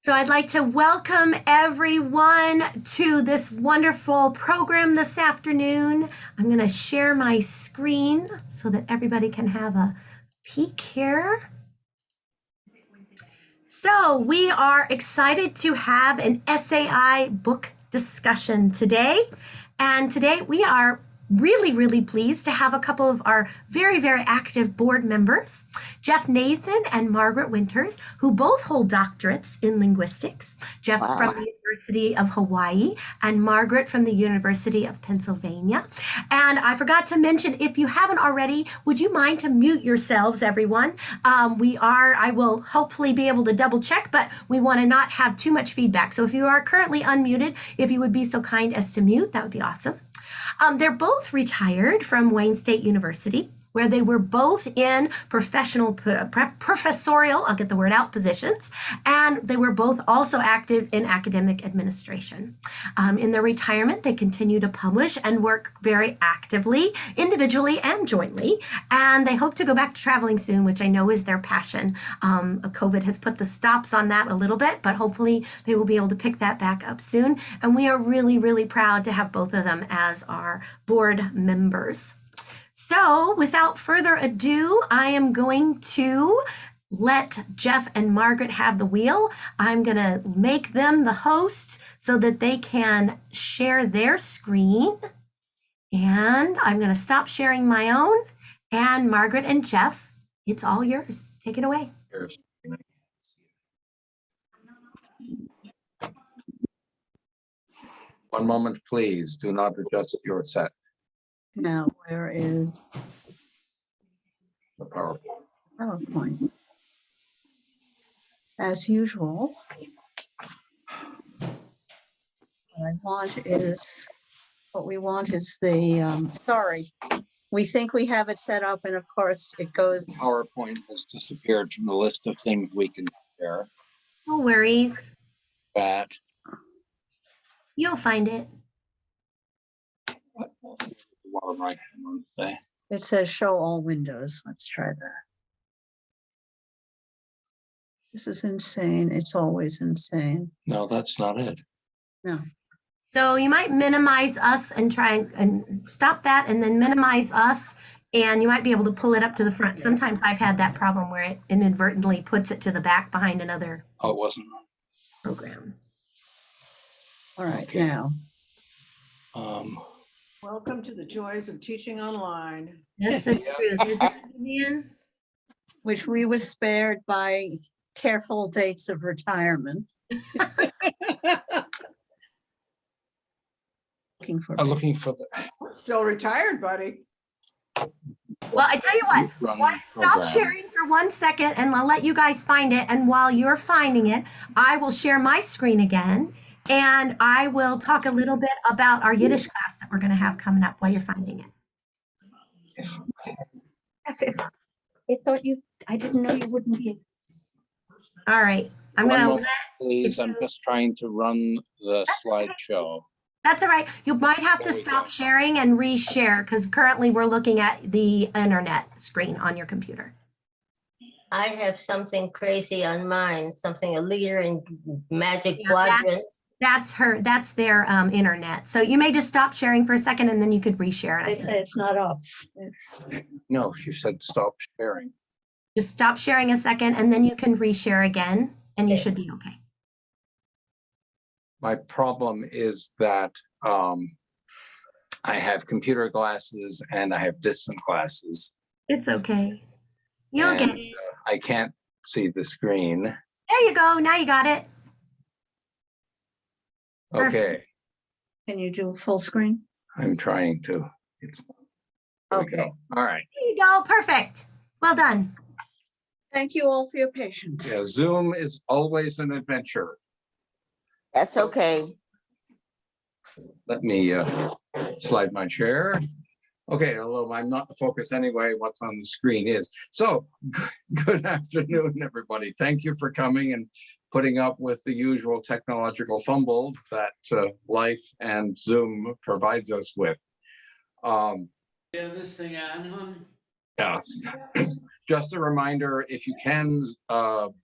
So I'd like to welcome everyone to this wonderful program this afternoon. I'm going to share my screen so that everybody can have a peek here. So we are excited to have an SAI book discussion today. And today we are really pleased to have a couple of our very active board members, Geoff Nathan and Margaret Winters, who both hold doctorates in linguistics. Geoff from the University of Hawaii and Margaret from the University of Pennsylvania. And I forgot to mention, if you haven't already, would you mind to mute yourselves, everyone? I will hopefully be able to double check, but we want to not have too much feedback. So if you are currently unmuted, if you would be so kind as to mute, that would be awesome. They're both retired from Wayne State University, where they were both in professorial, I'll get the word out, positions, and they were both also active in academic administration. In their retirement, they continue to publish and work very actively, individually and jointly, and they hope to go back to traveling soon, which I know is their passion. COVID has put the stops on that a little bit, but hopefully they will be able to pick that back up soon, and we are really proud to have both of them as our board members. So without further ado, I am going to let Geoff and Margaret have the wheel. I'm going to make them the host so that they can share their screen. And I'm going to stop sharing my own. And Margaret and Geoff, it's all yours. Take it away. One moment, please. Do not adjust your set. Now, where is The PowerPoint. PowerPoint? As usual, what we want is the, sorry, we think we have it set up, and of course it goes. PowerPoint has disappeared from the list of things we can share. No worries. That. You'll find it. It says show all windows. Let's try that. This is insane. It's always insane. No, that's not it. No. So you might minimize us and try and stop that and then minimize us, and you might be able to pull it up to the front. Sometimes I've had that problem where it inadvertently puts it to the back behind another program. All right, Okay. now. Welcome to the joys of teaching online. That's the truth, isn't it, Vivian? Which we were spared by careful dates of retirement. Looking for the Still retired, buddy. Well, I tell you what, stop sharing for 1 second and I'll let you guys find it. And while you're finding it, I will share my screen again and I will talk a little bit about our Yiddish class that we're going to have coming up while you're finding it. I didn't know you wouldn't be. All right. I'm going to let. Please, I'm just trying to run the slideshow. That's all right. You might have to stop sharing and reshare because currently we're looking at the internet screen on your computer. I have something crazy on mine, a leader in magic quadrant. That's their internet. So you may just stop sharing for a second and then you could reshare it. They say it's not up. No, she said stop sharing. Just stop sharing a second and then you can reshare again and you should be okay. My problem is that I have computer glasses and I have distant glasses. It's okay. You'll get it. I can't see the screen. There you go. Now you got it. Okay. Perfect. Can you do full screen? I'm trying to. Okay. All right. There you go. Perfect. Well done. Thank you all for your patience. Yeah, Zoom is always an adventure. That's okay. Let me slide my chair. Okay, although I'm not the focus anyway, what's on the screen is. So, good afternoon, everybody. Thank you for coming and putting up with the usual technological fumbles that life and Zoom provides us with. This thing on, Yes. Just a reminder, if you can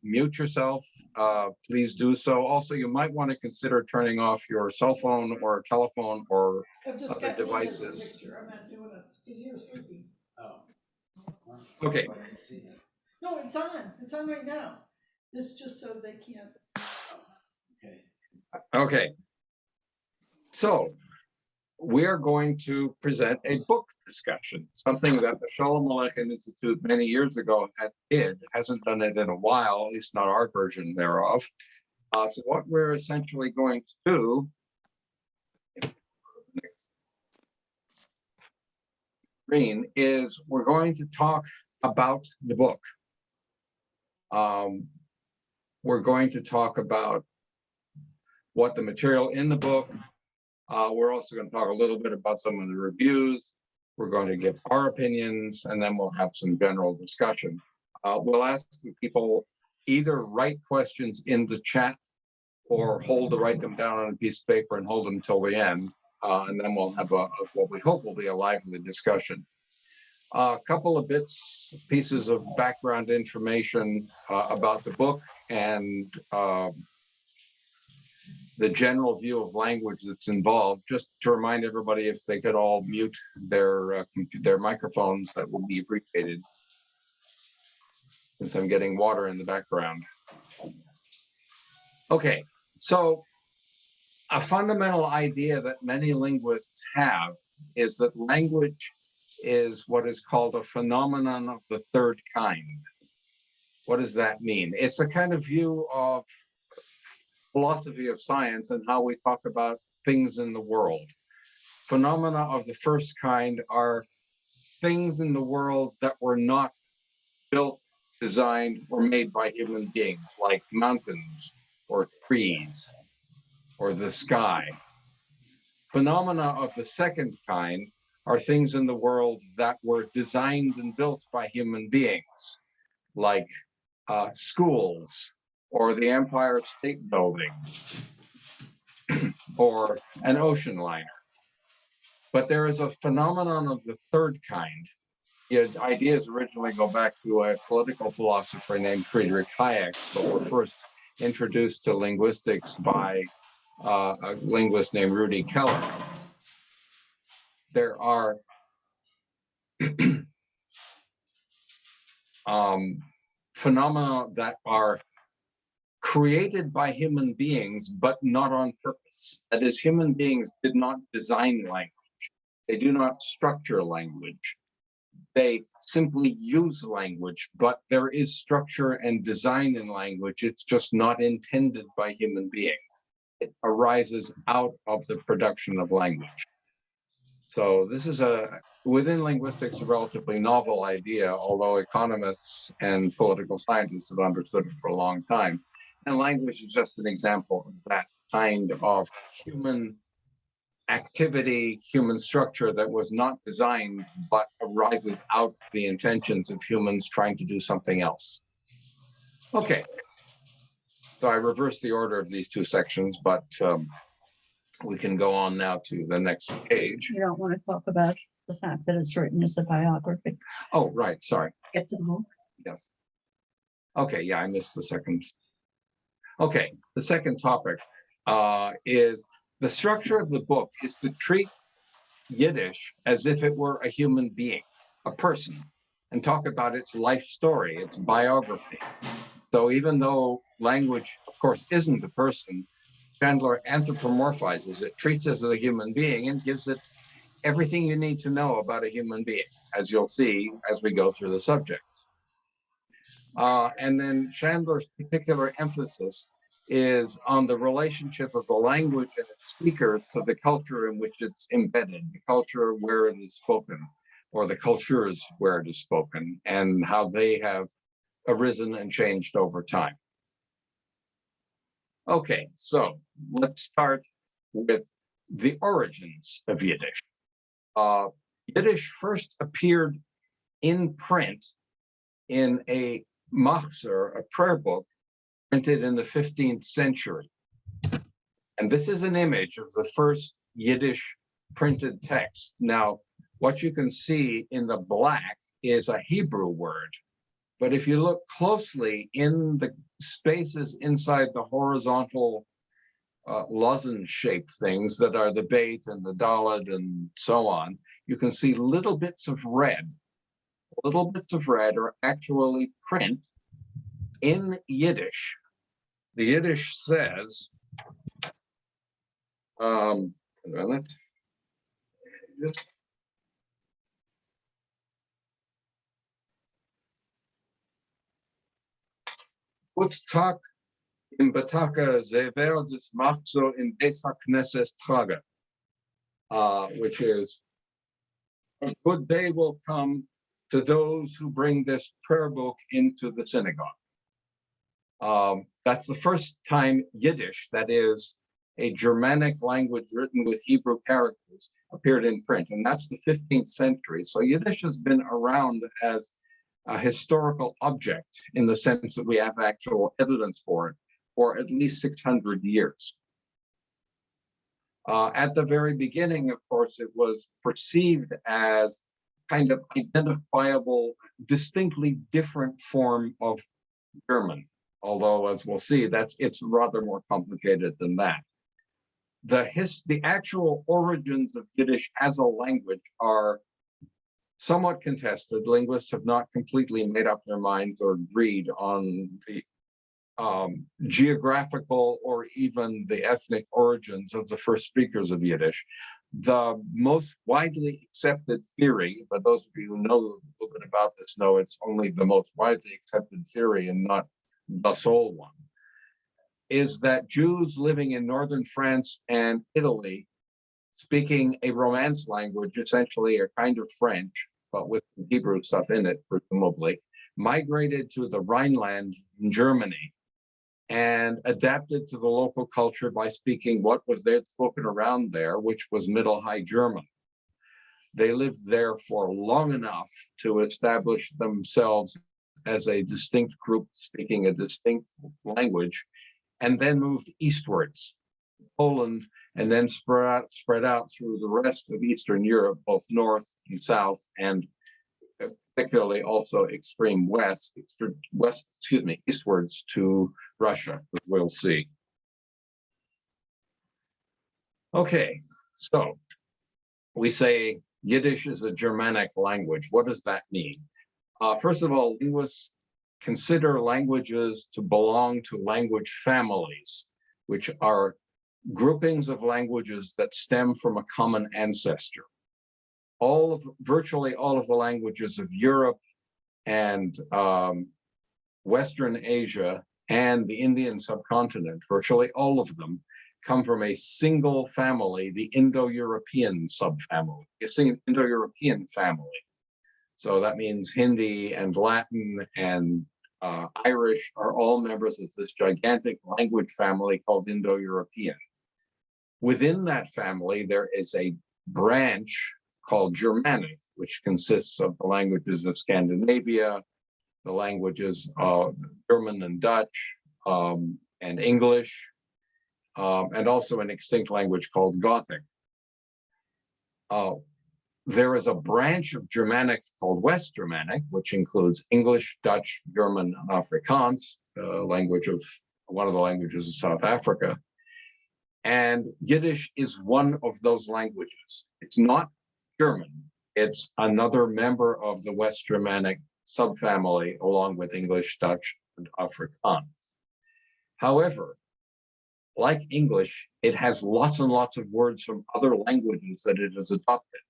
mute yourself, please do so. Also, you might want to consider turning off your cell phone or telephone or other devices. I'm not doing it. You're sleeping. Okay. No, it's on. It's on right now. It's just so they can't. Okay. So we are going to present a book discussion, something that the Shalom Aleichem Institute many years ago hasn't done it in a while, at least not our version thereof. So what we're essentially going to do is we're going to talk about the book. We're going to talk about what the material in the book. We're also going to talk a little bit about some of the reviews. We're going to give our opinions, and then we'll have some general discussion. We'll ask people either write questions in the chat or write them down on a piece of paper and hold them till the end. And then we'll have what we hope will be a lively discussion. A couple of pieces of background information about the book and the general view of language that's involved, just to remind everybody if they could all mute their microphones, that would be appreciated, since I'm getting water in the background. Okay, so a fundamental idea that many linguists have is that language is what is called a phenomenon of the third kind. What does that mean? It's a kind of view of philosophy of science and how we talk about things in the world. Phenomena of the first kind are things in the world that were not built, designed, or made by human beings, like mountains or trees or the sky. Phenomena of the second kind are things in the world that were designed and built by human beings, like schools, or the Empire State Building, or an ocean liner. But there is a phenomenon of the third kind. The ideas originally go back to a political philosopher named Friedrich Hayek, but were first introduced to linguistics by a linguist named Rudi Keller. There are phenomena that are created by human beings, but not on purpose. That is, human beings did not design language. They do not structure language. They simply use language, but there is structure and design in language. It's just not intended by human beings. It arises out of the production of language. So this is within linguistics, a relatively novel idea, although economists and political scientists have understood it for a long time. And language is just an example of that kind of human activity, human structure that was not designed, but arises out of the intentions of humans trying to do something else. Okay, so I reversed the order of these two sections, but we can go on now to the next page. You don't want to talk about the fact that it's written as a biography. Oh, right, sorry. Get to the book. Yes. Okay, yeah, I missed the second. Okay, the second topic is the structure of the book is to treat Yiddish as if it were a human being, a person, and talk about its life story, its biography. So even though language, of course, isn't a person, Shandler anthropomorphizes it, treats it as a human being, and gives it everything you need to know about a human being, as you'll see as we go through the subjects. And then Chandler's particular emphasis is on the relationship of the language and its speakers to the culture in which it's embedded, the culture where it is spoken, or the cultures where it is spoken, and how they have arisen and changed over time. Okay, so let's start with the origins of Yiddish. Yiddish first appeared in print in a machzor, a prayer book, printed in the 15th century. And this is an image of the first Yiddish printed text. Now, what you can see in the black is a Hebrew word. But if you look closely in the spaces inside the horizontal lozenge-shaped things that are the Beit and the Daled and so on, you can see little bits of red. Little bits of red are actually print in Yiddish. The Yiddish says, Tag im Bataka Zever des Machzo in Besak Knesses Traga, which is, a good day will come to those who bring this prayer book into the synagogue. That's the first time Yiddish, that is a Germanic language written with Hebrew characters, appeared in print, and that's the 15th century. So Yiddish has been around as a historical object in the sense that we have actual evidence for it for at least 600 years. At the very beginning, of course, it was perceived as kind of identifiable, distinctly different form of German. Although, as we'll see, it's rather more complicated than that. The actual origins of Yiddish as a language are somewhat contested. Linguists have not completely made up their minds or agreed on the geographical or even the ethnic origins of the first speakers of Yiddish. The most widely accepted theory, but those of you who know a little bit about this know it's only the most widely accepted theory and not the sole one, is that Jews living in northern France and Italy, speaking a Romance language, essentially a kind of French, but with Hebrew stuff in it, presumably, migrated to the Rhineland in Germany and adapted to the local culture by speaking what was there spoken around there, which was Middle High German. They lived there for long enough to establish themselves as a distinct group speaking a distinct language, and then moved eastwards, Poland, and then spread out through the rest of Eastern Europe, both north and south, and particularly also extreme eastwards to Russia, as we'll see. Okay, so we say Yiddish is a Germanic language. What does that mean? First of all, linguists consider languages to belong to language families, which are groupings of languages that stem from a common ancestor. Virtually all of the languages of Europe and Western Asia and the Indian subcontinent, virtually all of them come from a single family, the Indo-European subfamily, a Indo-European family. So that means Hindi and Latin and Irish are all members of this gigantic language family called Indo-European. Within that family, there is a branch called Germanic, which consists of the languages of Scandinavia, the languages of German and Dutch, and English, and also an extinct language called Gothic. There is a branch of Germanic called West Germanic, which includes English, Dutch, German, and Afrikaans, one of the languages of South Africa. And Yiddish is one of those languages. It's not German. It's another member of the West Germanic subfamily, along with English, Dutch, and Afrikaans. However, like English, it has lots and lots of words from other languages that it has adopted.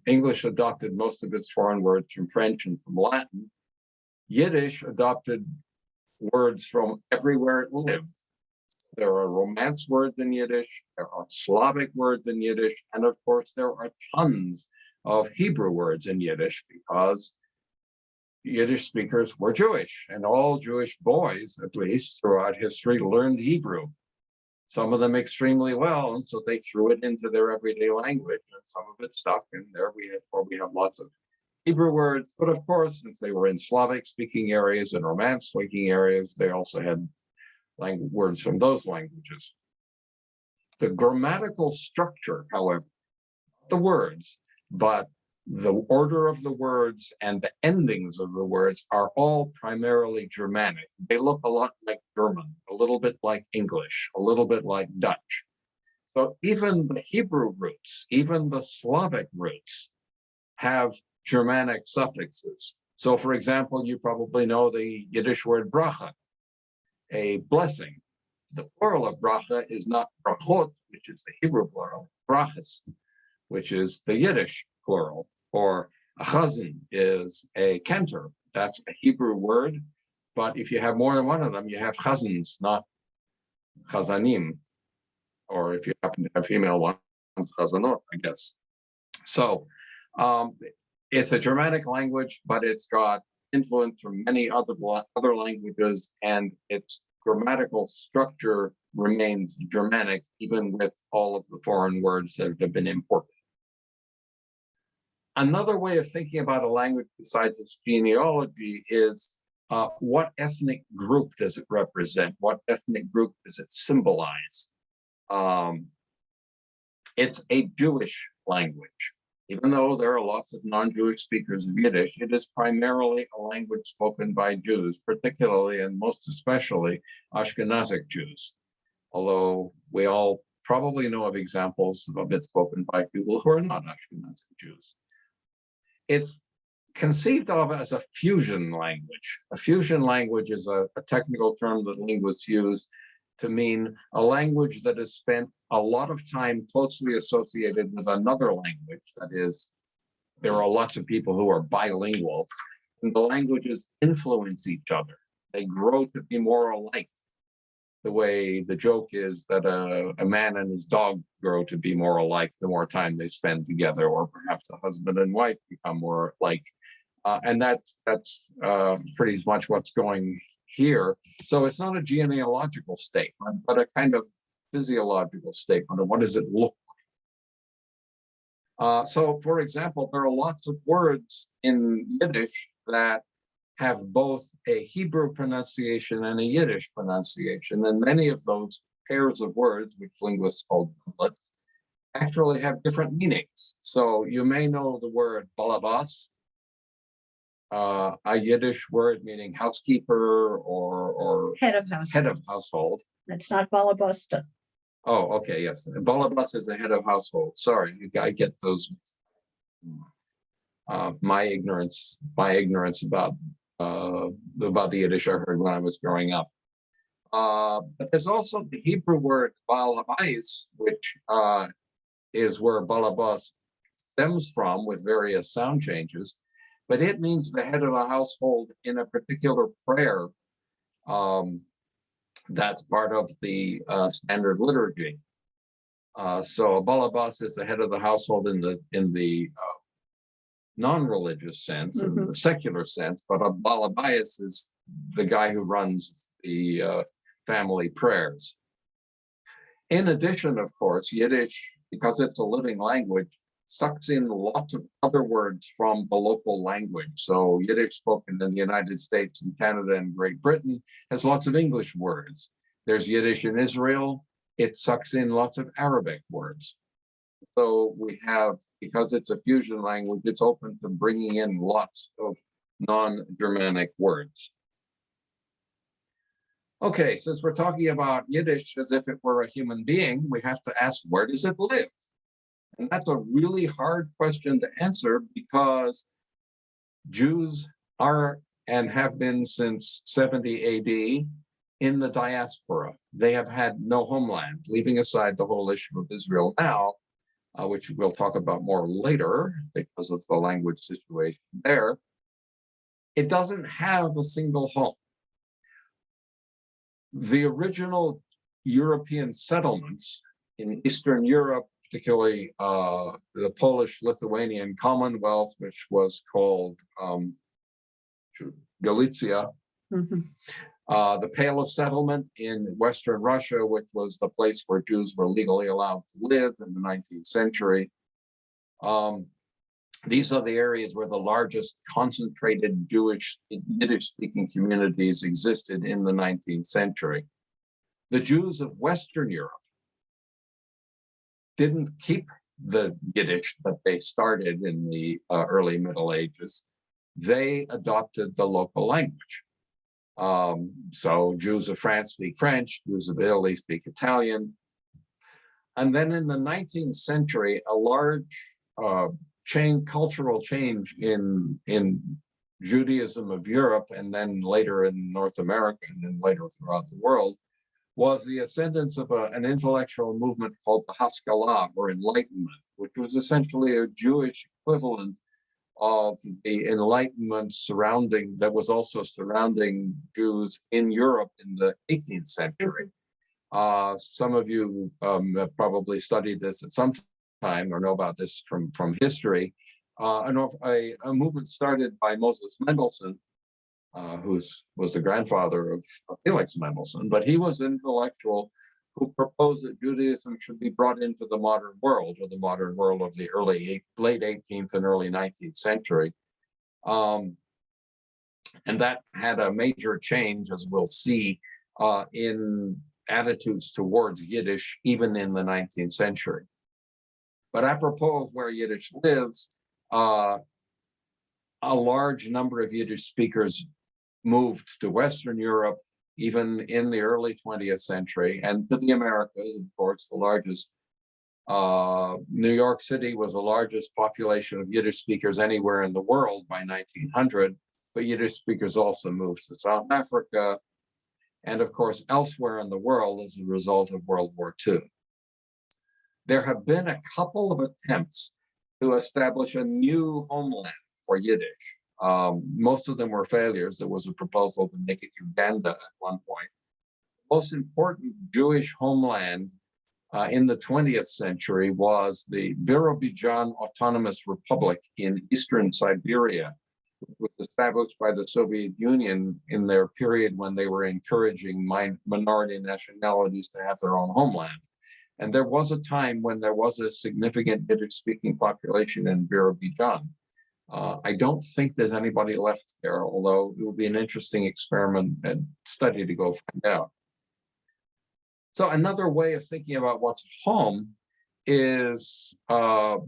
English adopted most of its foreign words from French and from Latin. Yiddish adopted words from everywhere it lived. There are Romance words in Yiddish, there are Slavic words in Yiddish, and of course there are tons of Hebrew words in Yiddish because Yiddish speakers were Jewish, and all Jewish boys, at least throughout history, learned Hebrew. Some of them extremely well, and so they threw it into their everyday language, and some of it stuck, and there we have lots of Hebrew words. But of course, since they were in Slavic-speaking areas and Romance-speaking areas, they also had words from those languages. The grammatical structure, however, the words, but the order of the words and the endings of the words are all primarily Germanic. They look a lot like German, a little bit like English, a little bit like Dutch. So even the Hebrew roots, even the Slavic roots have Germanic suffixes. So for example, you probably know the Yiddish word bracha, a blessing. The plural of bracha is not brachot, which is the Hebrew plural, brachas, which is the Yiddish plural, or a chazan is a cantor. That's a Hebrew word, but if you have more than one of them, you have chazans, not chazanim, or if you happen to have female ones, chazanot, I guess. So it's a Germanic language, but it's got influence from many other languages, and its grammatical structure remains Germanic, even with all of the foreign words that have been imported. Another way of thinking about a language besides its genealogy is what ethnic group does it represent? What ethnic group does it symbolize? It's a Jewish language. Even though there are lots of non-Jewish speakers of Yiddish, it is primarily a language spoken by Jews, particularly and most especially Ashkenazi Jews. Although we all probably know of examples of it spoken by people who are not Ashkenazi Jews. It's conceived of as a fusion language. A fusion language is a technical term that linguists use to mean a language that has spent a lot of time closely associated with another language. That is, there are lots of people who are bilingual, and the languages influence each other. They grow to be more alike. The way the joke is that a man and his dog grow to be more alike the more time they spend together, or perhaps a husband and wife become more alike. And that's pretty much what's going here. So it's not a genealogical statement, but a kind of physiological statement of what does it look like. So for example, there are lots of words in Yiddish that have both a Hebrew pronunciation and a Yiddish pronunciation. And many of those pairs of words, which linguists call doublets, actually have different meanings. So you may know the word balabas, a Yiddish word meaning housekeeper or Head of house. head of household. That's not balabusta. Oh, okay, yes. Balabas is the head of household. Sorry, I get those. My ignorance about the Yiddish I heard when I was growing up. But there's also the Hebrew word Baal Habayis, which is where balabas stems from with various sound changes, but it means the head of the household in a particular prayer that's part of the standard liturgy. So a balabas is the head of the household in the non-religious sense, in the secular sense, but a balabayas is the guy who runs the family prayers. In addition, of course, Yiddish, because it's a living language, sucks in lots of other words from the local language. So Yiddish spoken in the United States and Canada and Great Britain has lots of English words. There's Yiddish in Israel. It sucks in lots of Arabic words. So we have, because it's a fusion language, it's open to bringing in lots of non-Germanic words. Okay, since we're talking about Yiddish as if it were a human being, we have to ask, where does it live? And that's a really hard question to answer because Jews are and have been since 70 AD in the diaspora. They have had no homeland, leaving aside the whole issue of Israel now, which we'll talk about more later because of the language situation there. It doesn't have a single home. The original European settlements in Eastern Europe, particularly the Polish-Lithuanian Commonwealth, which was called Galicia, the Pale of Settlement in Western Russia, which was the place where Jews were legally allowed to live in the 19th century. These are the areas where the largest concentrated Jewish Yiddish-speaking communities existed in the 19th century. The Jews of Western Europe didn't keep the Yiddish that they started in the early Middle Ages, they adopted the local language. So Jews of France speak French, Jews of Italy speak Italian. And then in the 19th century, a large cultural change in Judaism of Europe, and then later in North America, and then later throughout the world, was the ascendance of an intellectual movement called the Haskalah, or Enlightenment, which was essentially a Jewish equivalent of the Enlightenment that was also surrounding Jews in Europe in the 18th century. Some of you have probably studied this at some time or know about this from history. A movement started by Moses Mendelssohn, who was the grandfather of Felix Mendelssohn, but he was an intellectual who proposed that Judaism should be brought into the modern world, or the modern world of the late 18th and early 19th century. And that had a major change, as we'll see, in attitudes towards Yiddish, even in the 19th century. But apropos of where Yiddish lives, a large number of Yiddish speakers moved to Western Europe, even in the early 20th century, and to the Americas, of course, the largest. New York City was the largest population of Yiddish speakers anywhere in the world by 1900, but Yiddish speakers also moved to South Africa, and of course, elsewhere in the world as a result of World War II. There have been a couple of attempts to establish a new homeland for Yiddish. Most of them were failures. There was a proposal to make it Uganda at one point. The most important Jewish homeland in the 20th century was the Birobidzhan Autonomous Republic in eastern Siberia, which was established by the Soviet Union in their period when they were encouraging minority nationalities to have their own homeland. And there was a time when there was a significant Yiddish-speaking population in Birobidzhan. I don't think there's anybody left there, although it will be an interesting experiment and study to go find out. So another way of thinking about what's home is,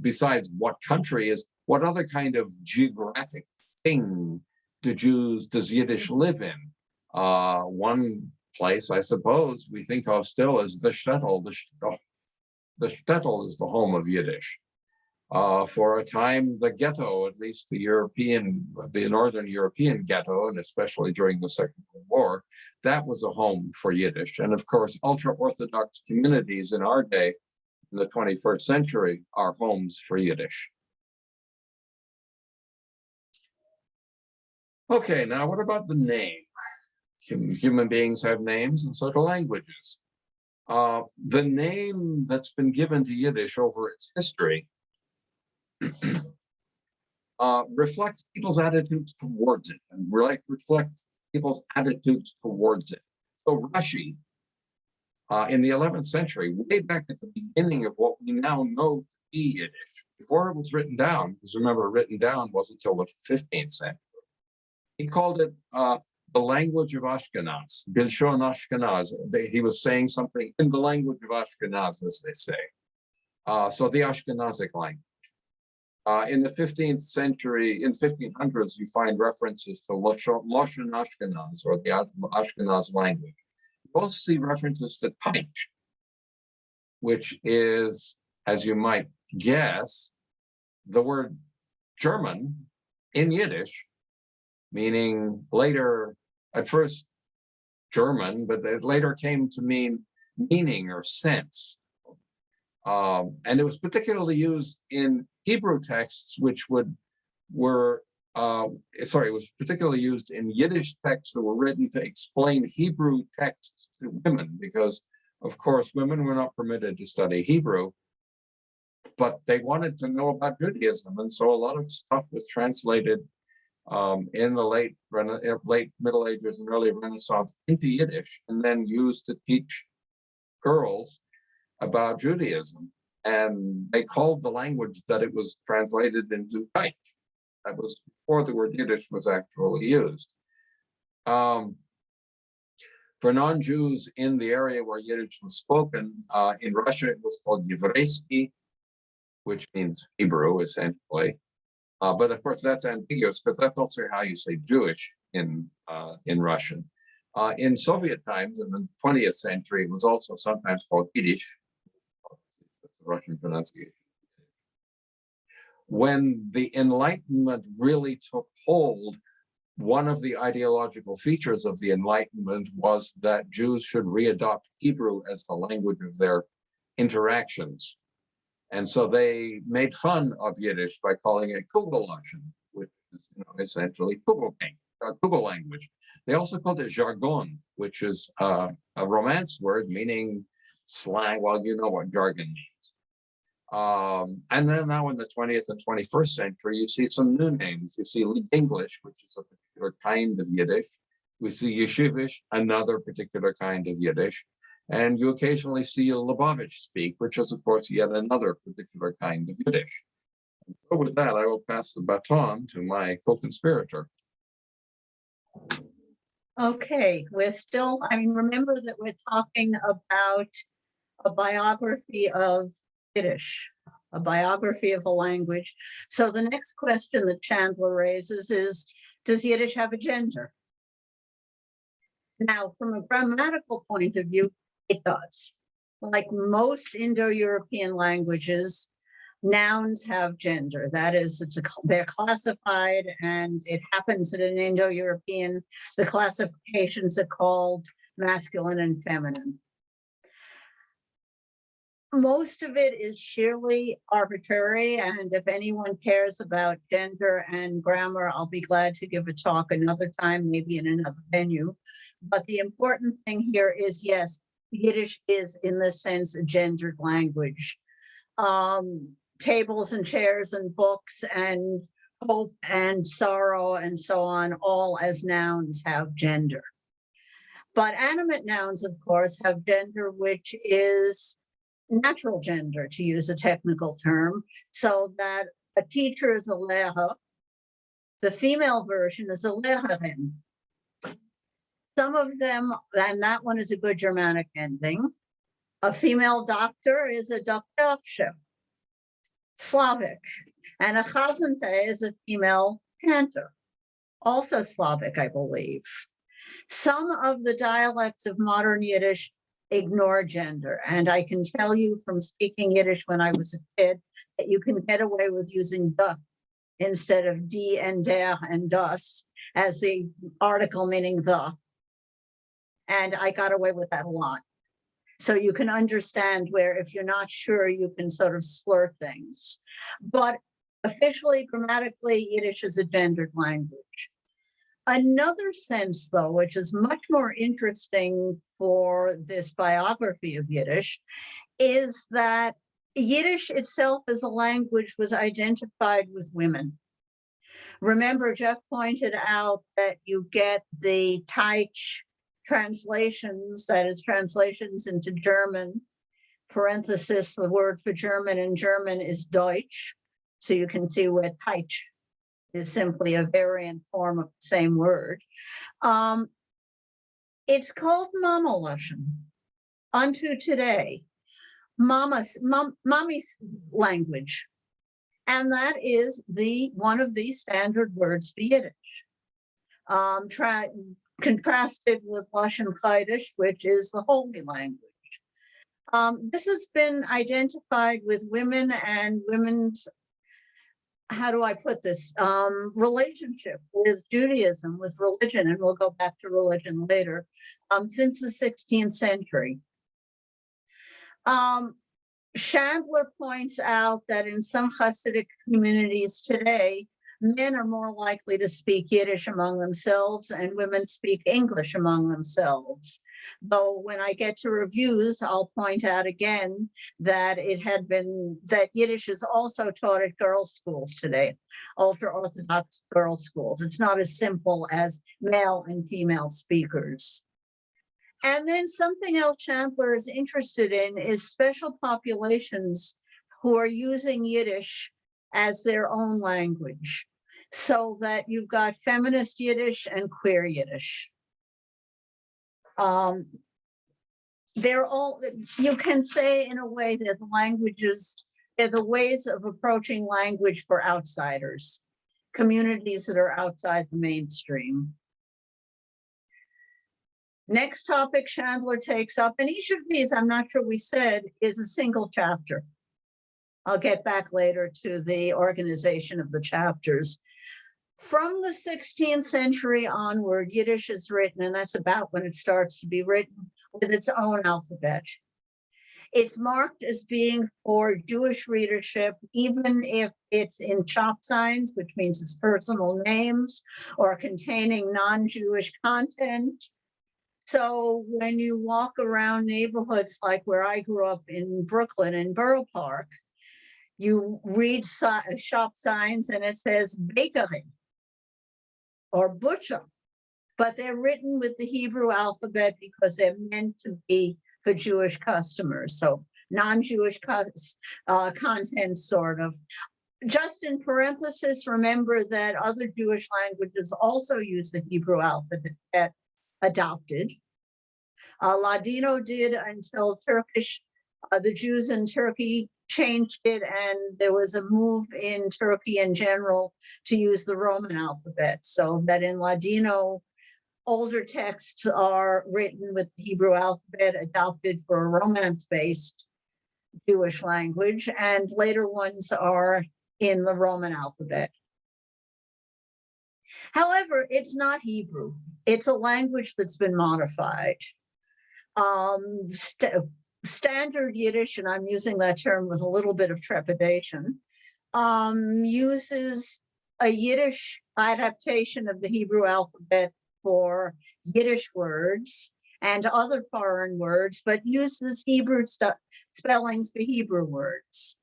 besides what country, is what other kind of geographic thing does Yiddish live in? One place, I suppose, we think of still as the shtetl. The shtetl is the home of Yiddish. For a time, the ghetto, at least the Northern European ghetto, and especially during the Second World War, that was a home for Yiddish. And of course, ultra-Orthodox communities in our day, in the 21st century, are homes for Yiddish. Okay, now what about the name? Human beings have names, and so do languages. The name that's been given to Yiddish over its history reflects people's attitudes towards it, and reflects people's attitudes towards it. So Rashi, in the 11th century, way back at the beginning of what we now know to be Yiddish, before it was written down, because remember, written down wasn't until the 15th century, he called it the language of Ashkenaz, Bilshon Ashkenaz. He was saying something in the language of Ashkenaz, as they say. So the Ashkenazic language. In the 15th century, in 1500s, you find references to Lashon Ashkenaz, or the Ashkenaz language. You also see references to Taich, which is, as you might guess, the word German in Yiddish, meaning later, at first German, but it later came to mean meaning or sense. And it was particularly used in Hebrew texts, it was particularly used in Yiddish texts that were written to explain Hebrew texts to women, because, of course, women were not permitted to study Hebrew, but they wanted to know about Judaism. And so a lot of stuff was translated in the late Middle Ages and early Renaissance into Yiddish, and then used to teach girls about Judaism. And they called the language that it was translated into Taich. That was before the word Yiddish was actually used. For non-Jews in the area where Yiddish was spoken, in Russia it was called Yevreysky. which means Hebrew essentially. But of course, that's ambiguous because that's also how you say Jewish in Russian. In Soviet times, in the 20th century, it was also sometimes called Yiddish, the Russian pronunciation. When the Enlightenment really took hold, one of the ideological features of the Enlightenment was that Jews should readopt Hebrew as the language of their interactions. And so they made fun of Yiddish by calling it Kugellaschen, which is essentially Kugel language. They also called it jargon, which is a Romance word meaning slang. Well, you know what jargon means. And then now in the 20th and 21st century, you see some new names. You see English, which is a particular kind of Yiddish. We see Yeshivish, another particular kind of Yiddish. And you occasionally see Lubavitch speak, which is, of course, yet another particular kind of Yiddish. And so with that, I will pass the baton to my co-conspirator. Okay, remember that we're talking about a biography of Yiddish, a biography of a language. So the next question that Chandler raises is, does Yiddish have a gender? Now, from a grammatical point of view, it does. Like most Indo-European languages, nouns have gender. That is, they're classified, and it happens that in Indo-European, the classifications are called masculine and feminine. Most of it is sheerly arbitrary, and if anyone cares about gender and grammar, I'll be glad to give a talk another time, maybe in another venue. But the important thing here is, yes, Yiddish is, in this sense, a gendered language. Tables and chairs and books and hope and sorrow and so on, all as nouns have gender. But animate nouns, of course, have gender, which is natural gender, to use a technical term, so that a teacher is a lehrer. The female version is a lehrerin. Some of them, and that one is a good Germanic ending. A female doctor is a doktorsche, Slavic, and a chazante is a female cantor, also Slavic, I believe. Some of the dialects of modern Yiddish ignore gender, and I can tell you from speaking Yiddish when I was a kid that you can get away with using the instead of die and der and das as the article meaning the. And I got away with that a lot. So you can understand where, if you're not sure, you can sort of slur things. But officially, grammatically, Yiddish is a gendered language. Another sense, though, which is much more interesting for this biography of Yiddish, is that Yiddish itself as a language was identified with women. Remember, Geoff pointed out that you get the Teich translations, that is, translations into German, parenthesis, the word for German in German is Deutsch. So you can see where Teich is simply a variant form of the same word. It's called Mama Lushan unto today, mommy's language. And that is one of the standard words for Yiddish. Contrasted with Lashon Chodesh, which is the holy language. This has been identified with women and women's, how do I put this, relationship with Judaism, with religion, and we'll go back to religion later, since the 16th century. Shandler points out that in some Hasidic communities today, men are more likely to speak Yiddish among themselves and women speak English among themselves. Though when I get to reviews, I'll point out again that that Yiddish is also taught at girls' schools today, ultra-Orthodox girls' schools. It's not as simple as male and female speakers. And then something else Chandler is interested in is special populations who are using Yiddish as their own language, so that you've got feminist Yiddish and queer Yiddish. They're all, you can say in a way that the languages They're the ways of approaching language for outsiders, communities that are outside the mainstream. Next topic Chandler takes up, and each of these, I'm not sure we said, is a single chapter. I'll get back later to the organization of the chapters. From the 16th century onward, Yiddish is written, and that's about when it starts to be written, with its own alphabet. It's marked as being for Jewish readership, even if it's in chop signs, which means it's personal names, or containing non-Jewish content. So when you walk around neighborhoods like where I grew up in Brooklyn, in Borough Park, you read shop signs and it says bakery or butcher, but they're written with the Hebrew alphabet because they're meant to be for Jewish customers. So non-Jewish content, sort of. Just in parenthesis, remember that other Jewish languages also use the Hebrew alphabet adopted. Ladino did until Turkish, the Jews in Turkey changed it, and there was a move in Turkey in general to use the Roman alphabet, so that in Ladino, older texts are written with the Hebrew alphabet adopted for a Romance-based Jewish language, and later ones are in the Roman alphabet. However, it's not Hebrew. It's a language that's been modified. Standard Yiddish, and I'm using that term with a little bit of trepidation, uses a Yiddish adaptation of the Hebrew alphabet for Yiddish words and other foreign words, but uses Hebrew spellings for Hebrew words.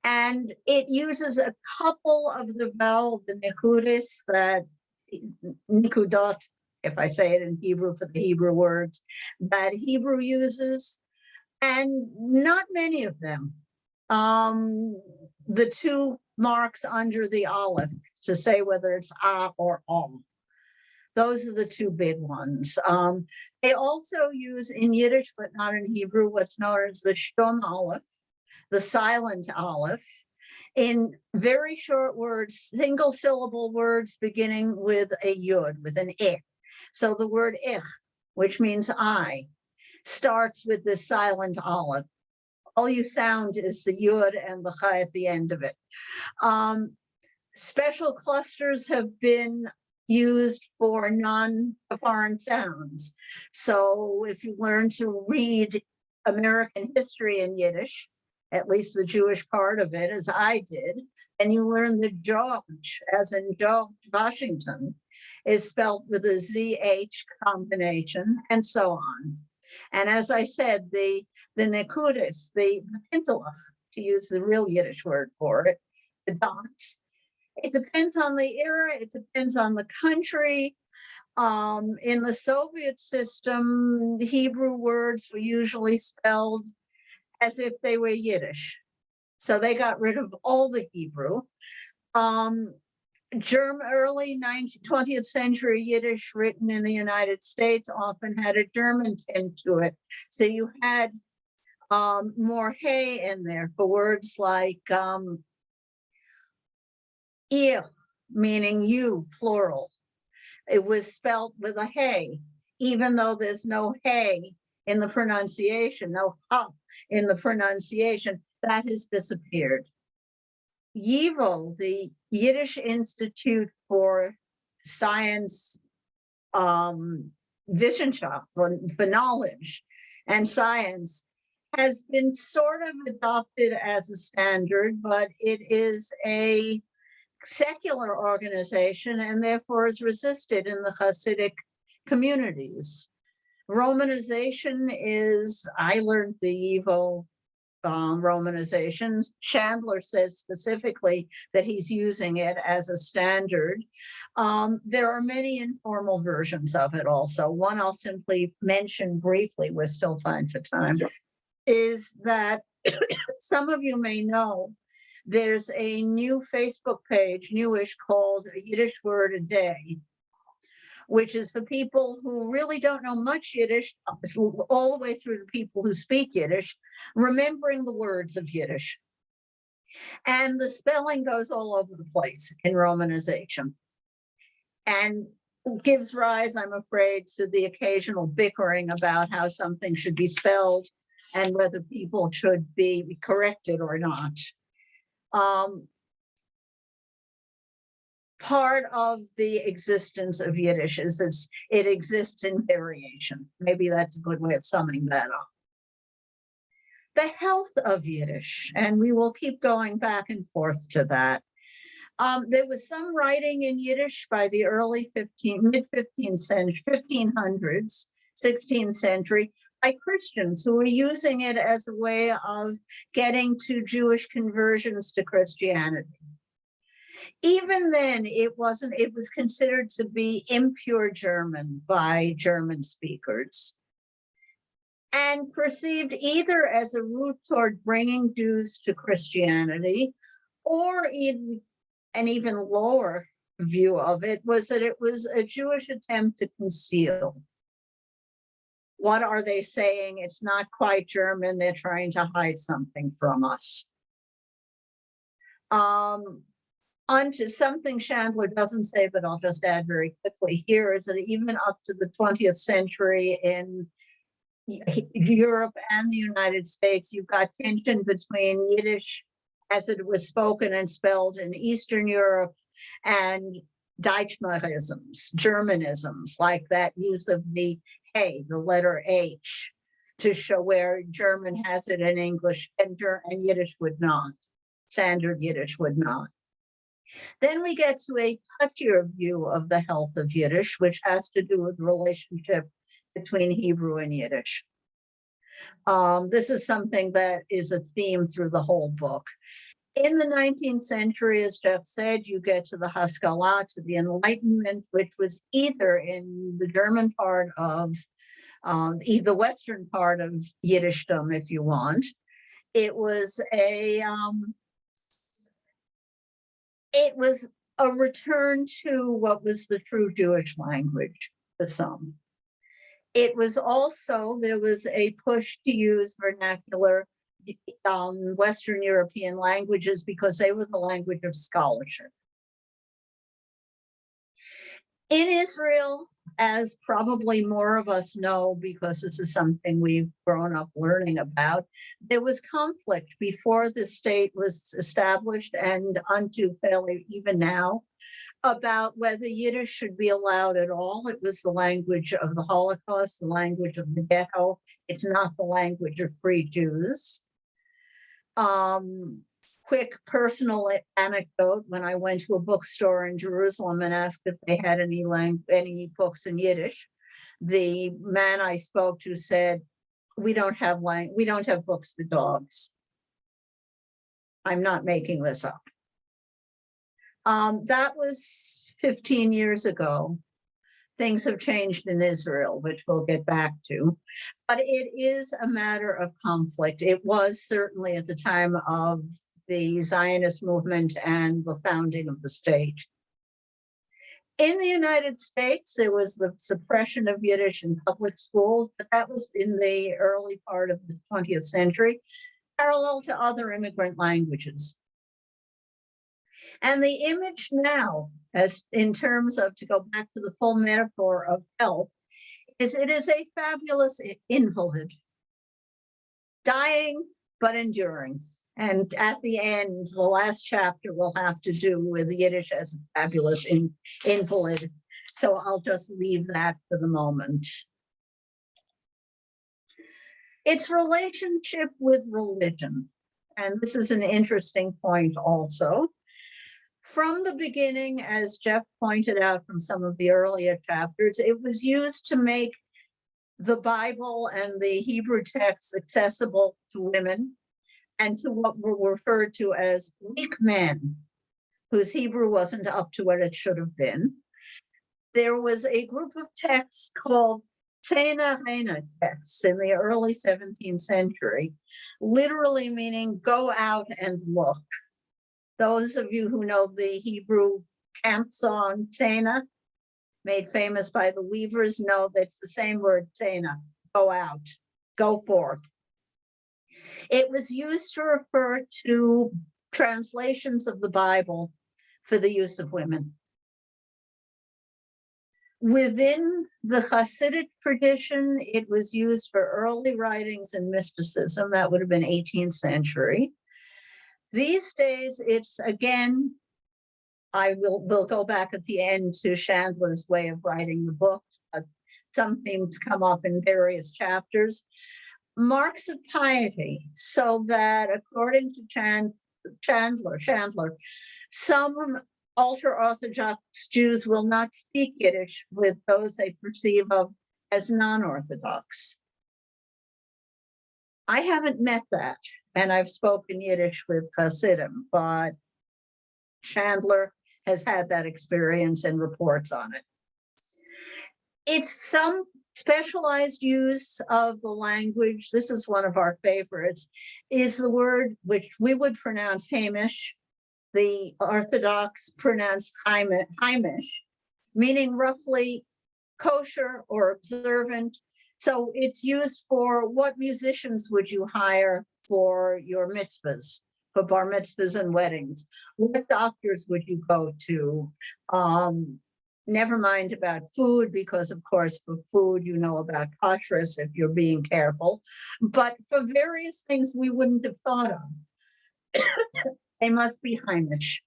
And it uses a couple of the vowel, the nikudis, that nikudot, if I say it in Hebrew for the Hebrew words, that Hebrew uses, and not many of them. The two marks under the aleph to say whether it's a or om. Those are the two big ones. They also use in Yiddish, but not in Hebrew, what's known as the shtum aleph, the silent aleph, in very short words, single syllable words beginning with a yud, with an ich. So the word ich, which means I, starts with this silent aleph. All you sound is the yud and the chai at the end of it. Special clusters have been used for non-foreign sounds. So if you learn to read American history in Yiddish, at least the Jewish part of it, as I did, and you learn the George, as in George Washington, is spelled with a ZH combination, and so on. And as I said, the nekudis, the pintelach, to use the real Yiddish word for it, the dots, it depends on the era, it depends on the country. In the Soviet system, the Hebrew words were usually spelled as if they were Yiddish. So they got rid of all the Hebrew. Early 20th century Yiddish written in the United States often had a German tint to it. So you had more hey in there for words like ihr, meaning you, plural. It was spelled with a hey, even though there's no hey in the pronunciation, no ha in the pronunciation, that has disappeared. YIVO, the Yiddish Institute for Science, Wissenschaft, for knowledge and science, has been sort of adopted as a standard, but it is a secular organization and therefore is resisted in the Hasidic communities. Romanization is, I learned the YIVO romanization. Shandler says specifically that he's using it as a standard. There are many informal versions of it also. One I'll simply mention briefly, we're still fine for time, is that some of you may know there's a new Facebook page, newish, called A Yiddish Word a Day, which is for people who really don't know much Yiddish, all the way through to people who speak Yiddish, remembering the words of Yiddish. And the spelling goes all over the place in romanization and gives rise, I'm afraid, to the occasional bickering about how something should be spelled and whether people should be corrected or not. Part of the existence of Yiddish is it exists in variation. Maybe that's a good way of summing that up. The health of Yiddish, and we will keep going back and forth to that. There was some writing in Yiddish by the early mid-15th century, 1500s, 16th century, by Christians who were using it as a way of getting to Jewish conversions to Christianity. Even then, it was considered to be impure German by German speakers and perceived either as a route toward bringing Jews to Christianity, or in an even lower view of it was that it was a Jewish attempt to conceal. What are they saying? It's not quite German. They're trying to hide something from us. Onto something Shandler doesn't say, but I'll just add very quickly here, is that even up to the 20th century in Europe and the United States, you've got tension between Yiddish as it was spoken and spelled in Eastern Europe and Deutschmarisms, Germanisms, like that use of the hey, the letter H, to show where German has it in English and Yiddish would not, standard Yiddish would not. Then we get to a touchier view of the health of Yiddish, which has to do with the relationship between Hebrew and Yiddish. This is something that is a theme through the whole book. In the 19th century, as Geoff said, you get to the Haskalah, to the Enlightenment, which was either in the German part of, the Western part of Yiddishdom, if you want. It was a return to what was the true Jewish language for some. It was also, there was a push to use vernacular Western European languages because they were the language of scholarship. In Israel, as probably more of us know, because this is something we've grown up learning about, there was conflict before the state was established and unto fairly even now about whether Yiddish should be allowed at all. It was the language of the Holocaust, the language of the ghetto. It's not the language of free Jews. Quick personal anecdote: when I went to a bookstore in Jerusalem and asked if they had any books in Yiddish, the man I spoke to said, we don't have books for dogs. I'm not making this up. That was 15 years ago. Things have changed in Israel, which we'll get back to, but it is a matter of conflict. It was certainly at the time of the Zionist movement and the founding of the state. In the United States, there was the suppression of Yiddish in public schools, but that was in the early part of the 20th century, parallel to other immigrant languages. And the image now, as in terms of, to go back to the full metaphor of health, is it is a fabulous invalid, dying but enduring. And at the end, the last chapter will have to do with Yiddish as a fabulous invalid. So I'll just leave that for the moment. Its relationship with religion, and this is an interesting point also. From the beginning, as Geoff pointed out from some of the earlier chapters, it was used to make the Bible and the Hebrew texts accessible to women and to what were referred to as weak men, whose Hebrew wasn't up to what it should have been. There was a group of texts called Tsena Rena texts in the early 17th century, literally meaning go out and look. Those of you who know the Hebrew camp song, Tsena, made famous by the Weavers, know that's the same word, Tsena, go out, go forth. It was used to refer to translations of the Bible for the use of women. Within the Hasidic tradition, it was used for early writings and mysticism. That would have been 18th century. These days, it's again, we'll go back at the end to Chandler's way of writing the book. Some themes come up in various chapters. Marks of piety, so that according to Chandler, some ultra-Orthodox Jews will not speak Yiddish with those they perceive of as non-Orthodox. I haven't met that, and I've spoken Yiddish with Hasidim, but Chandler has had that experience and reports on it. It's some specialized use of the language. This is one of our favorites, is the word which we would pronounce Hamish. The Orthodox pronounce Heimish, meaning roughly kosher or observant. So it's used for what musicians would you hire for your mitzvahs, for bar mitzvahs and weddings? What doctors would you go to? Never mind about food, because of course for food, you know about kashrus if you're being careful. But for various things we wouldn't have thought of, they must be Heimish.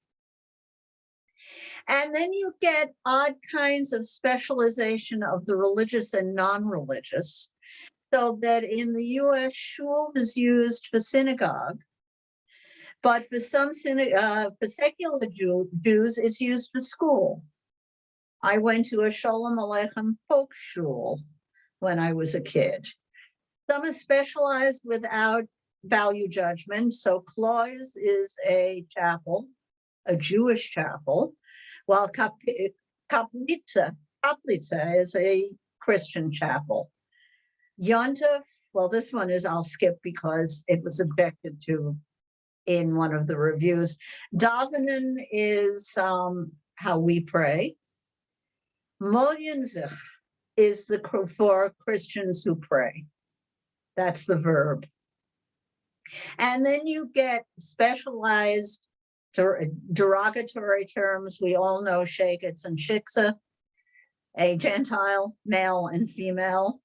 And then you get odd kinds of specialization of the religious and non-religious, so that in the US, shul is used for synagogue, but for some for secular Jews, it's used for school. I went to a Sholem Aleichem folk shul when I was a kid. Some is specialized without value judgment. So Klois is a chapel, a Jewish chapel, while Kaplitza is a Christian chapel. Yontef, well, this one is I'll skip because it was objected to in one of the reviews. Davening is how we pray. Molyen sich is for Christians who pray. That's the verb. And then you get specialized derogatory terms. We all know sheketz and shiksa, a Gentile, male and female,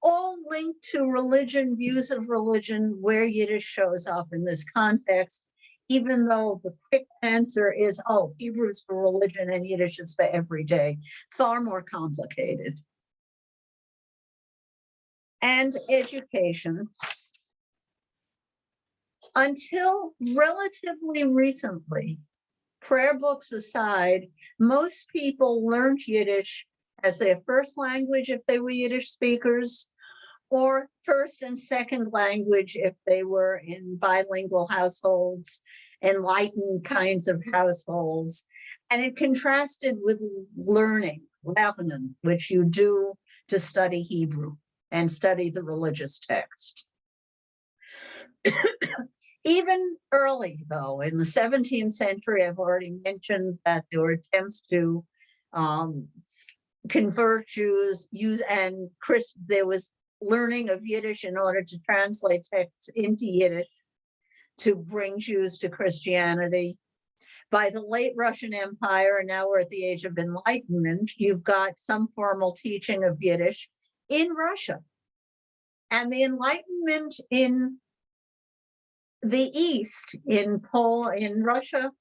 all linked to religion, views of religion, where Yiddish shows up in this context, even though the quick answer is, oh, Hebrew is for religion and Yiddish is for everyday, far more complicated. And education. Until relatively recently, prayer books aside, most people learned Yiddish as their first language if they were Yiddish speakers, or first and second language if they were in bilingual households, enlightened kinds of households. And it contrasted with learning, lernen, which you do to study Hebrew and study the religious text. Even early, though, in the 17th century, I've already mentioned that there were attempts to convert Jews, there was learning of Yiddish in order to translate texts into Yiddish to bring Jews to Christianity. By the late Russian Empire, and now we're at the age of enlightenment, you've got some formal teaching of Yiddish in Russia. And the Enlightenment in the East, in Russia,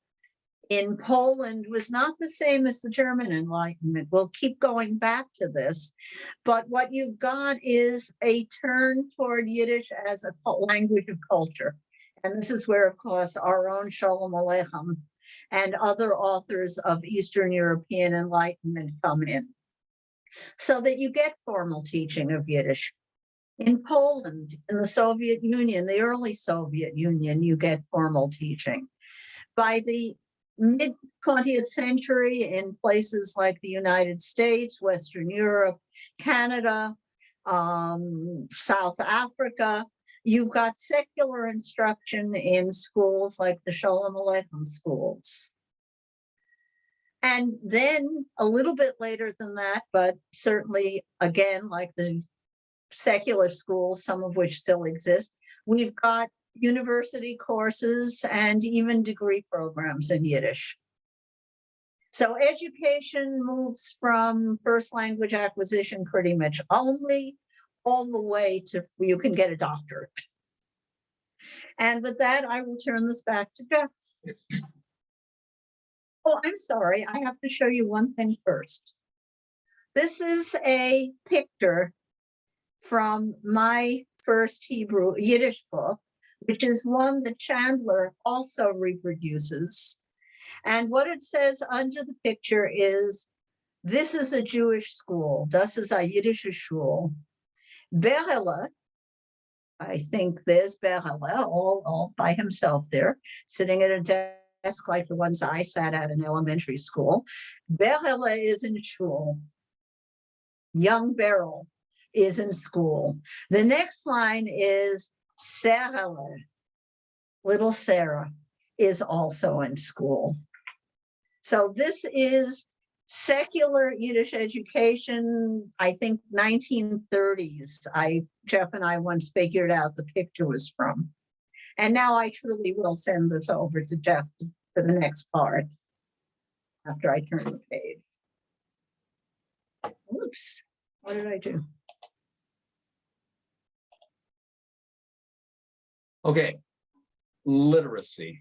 in Poland, was not the same as the German Enlightenment. We'll keep going back to this, but what you've got is a turn toward Yiddish as a language of culture. And this is where, of course, our own Sholem Aleichem and other authors of Eastern European Enlightenment come in, so that you get formal teaching of Yiddish. In Poland, in the Soviet Union, the early Soviet Union, you get formal teaching. By the mid-20th century, in places like the United States, Western Europe, Canada, South Africa, you've got secular instruction in schools like the Sholem Aleichem schools. And then a little bit later than that, but certainly again, like the secular schools, some of which still exist, we've got university courses, and even degree programs in Yiddish. So education moves from first language acquisition pretty much only all the way to you can get a doctorate. And with that, I will turn this back to Geoff. Oh, I'm sorry. I have to show you one thing first. This is a picture from my first Hebrew Yiddish book, which is one that Shandler also reproduces. And what it says under the picture is, this is a Jewish school. Das ist a Yiddische Schule. Berele, I think there's Berele, all by himself there, sitting at a desk like the ones I sat at in elementary school. Berele is in shul. Young Beryl is in school. The next line is Sarah, little Sarah, is also in school. So this is secular Yiddish education, I think 1930s. Geoff and I once figured out the picture was from. And now I truly will send this over to Geoff for the next part after I turn the page. Oops, what did I do? Okay, literacy.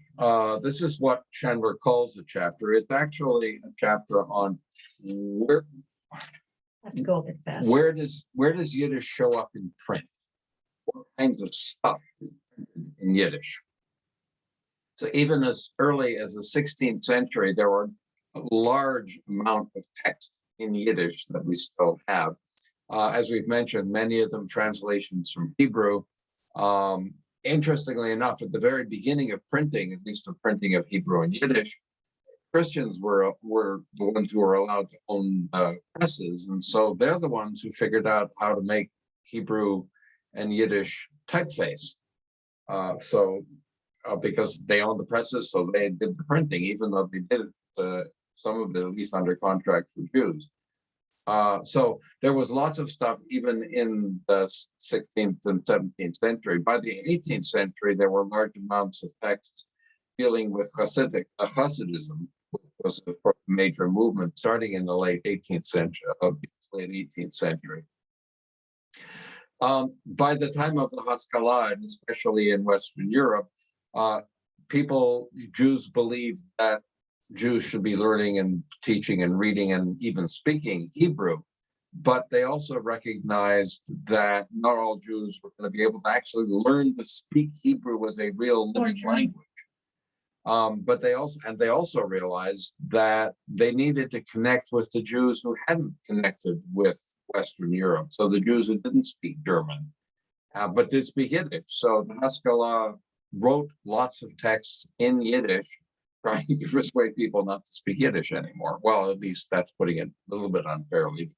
This is what Shandler calls the chapter. It's actually a chapter on where I have to go a bit faster. where does Yiddish show up in print? What kinds of stuff is printed in Yiddish? So even as early as the 16th century, there were a large amount of text in Yiddish that we still have. As we've mentioned, many of them translations from Hebrew. Interestingly enough, at the very beginning of printing, at least the printing of Hebrew and Yiddish, Christians were the ones who were allowed to own presses. And so they're the ones who figured out how to make Hebrew and Yiddish typeface. Because they owned the presses, so they did the printing, even though they did it, some of it at least under contract for Jews. So there was lots of stuff even in the 16th and 17th century. By the 18th century, there were large amounts of texts dealing with Hasidism, which was of course a major movement starting in the late 18th century, late 18th century. By the time of the Haskalah, and especially in Western Europe, Jews believed that Jews should be learning and teaching and reading and even speaking Hebrew, but they also recognized that not all Jews were going to be able to actually learn to speak Hebrew as a real living language. But they also realized that they needed to connect with the Jews who hadn't connected with Western Europe. So the Jews who didn't speak German, but did speak Yiddish. So the Haskalah wrote lots of texts in Yiddish, trying to persuade people not to speak Yiddish anymore. Well, at least that's putting it a little bit unfairly.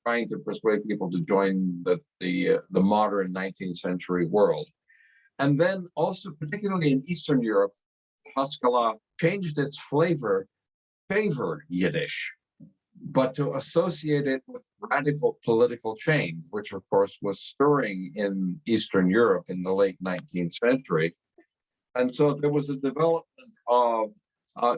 Trying to persuade people to join the modern 19th century world. And then also, particularly in Eastern Europe, Haskalah changed its flavor Yiddish, but to associate it with radical political change, which of course was stirring in Eastern Europe in the late 19th century. And so there was a development of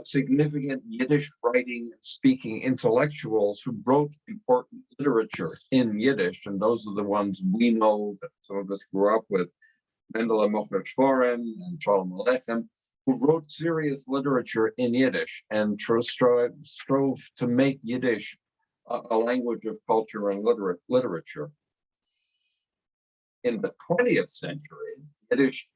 significant Yiddish writing, speaking intellectuals who wrote important literature in Yiddish. And those are the ones we know that some of us grew up with, Mendele Mocher Shvorem and Shalom Aleichem, who wrote serious literature in Yiddish and strove to make Yiddish a language of culture and literature. In the 20th century, Yiddish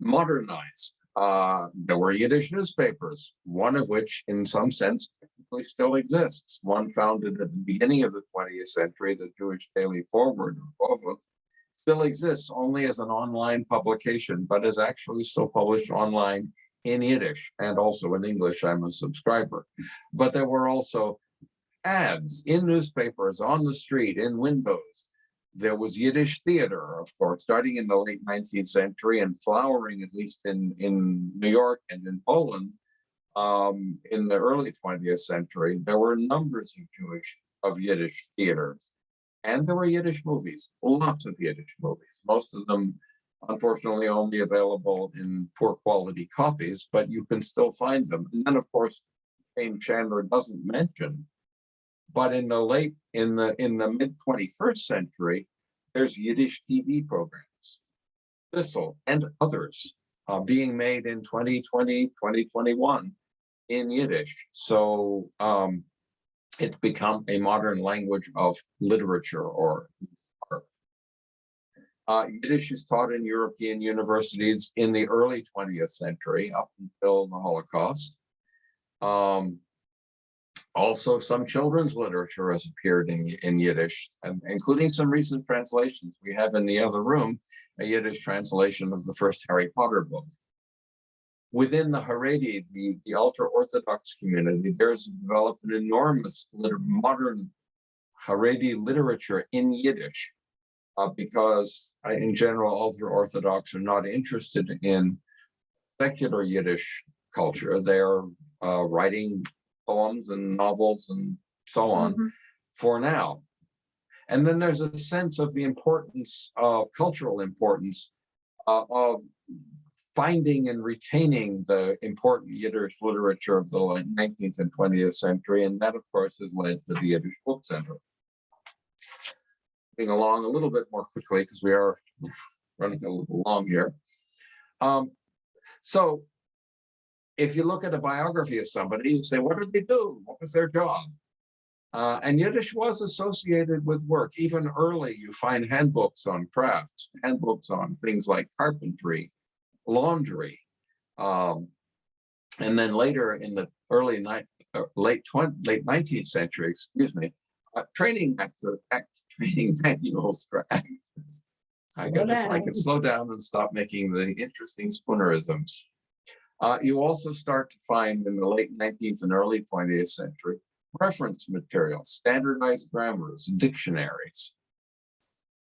modernized. There were Yiddish newspapers, one of which in some sense technically still exists. One founded at the beginning of the 20th century, the Jewish Daily Forward, still exists only as an online publication, but is actually still published online in Yiddish and also in English. I'm a subscriber. But there were also ads in newspapers, on the street, in windows. There was Yiddish theater, of course, starting in the late 19th century and flowering, at least in New York and in Poland, in the early 20th century. There were numbers of Yiddish theaters, and there were Yiddish movies, lots of Yiddish movies, most of them unfortunately only available in poor quality copies, but you can still find them. And then, of course, James Chandler doesn't mention, but in the mid 21st century, there's Yiddish TV programs, Thistle and others being made in 2020, 2021 in Yiddish. So it's become a modern language of literature or art. Yiddish is taught in European universities in the early 20th century up until the Holocaust. Also, some children's literature has appeared in Yiddish, including some recent translations. We have in the other room a Yiddish translation of the first Harry Potter book. Within the Haredi, the ultra-Orthodox community, there's developed an enormous modern Haredi literature in Yiddish because, in general, ultra-Orthodox are not interested in secular Yiddish culture. They're writing poems and novels and so on for now. And then there's a sense of the importance, cultural importance of finding and retaining the important Yiddish literature of the 19th and 20th century. And that, of course, has led to the Yiddish Book Center. Moving along a little bit more quickly because we are running a little long here. So if you look at a biography of somebody, you say, what did they do? What was their job? And Yiddish was associated with work. Even early, you find handbooks on crafts, handbooks on things like carpentry, laundry. And then later in the late 19th century, excuse me, training manuals for actors. I could slow down and stop making the interesting spoonerisms. You also start to find in the late 19th and early 20th century reference material, standardized grammars, dictionaries.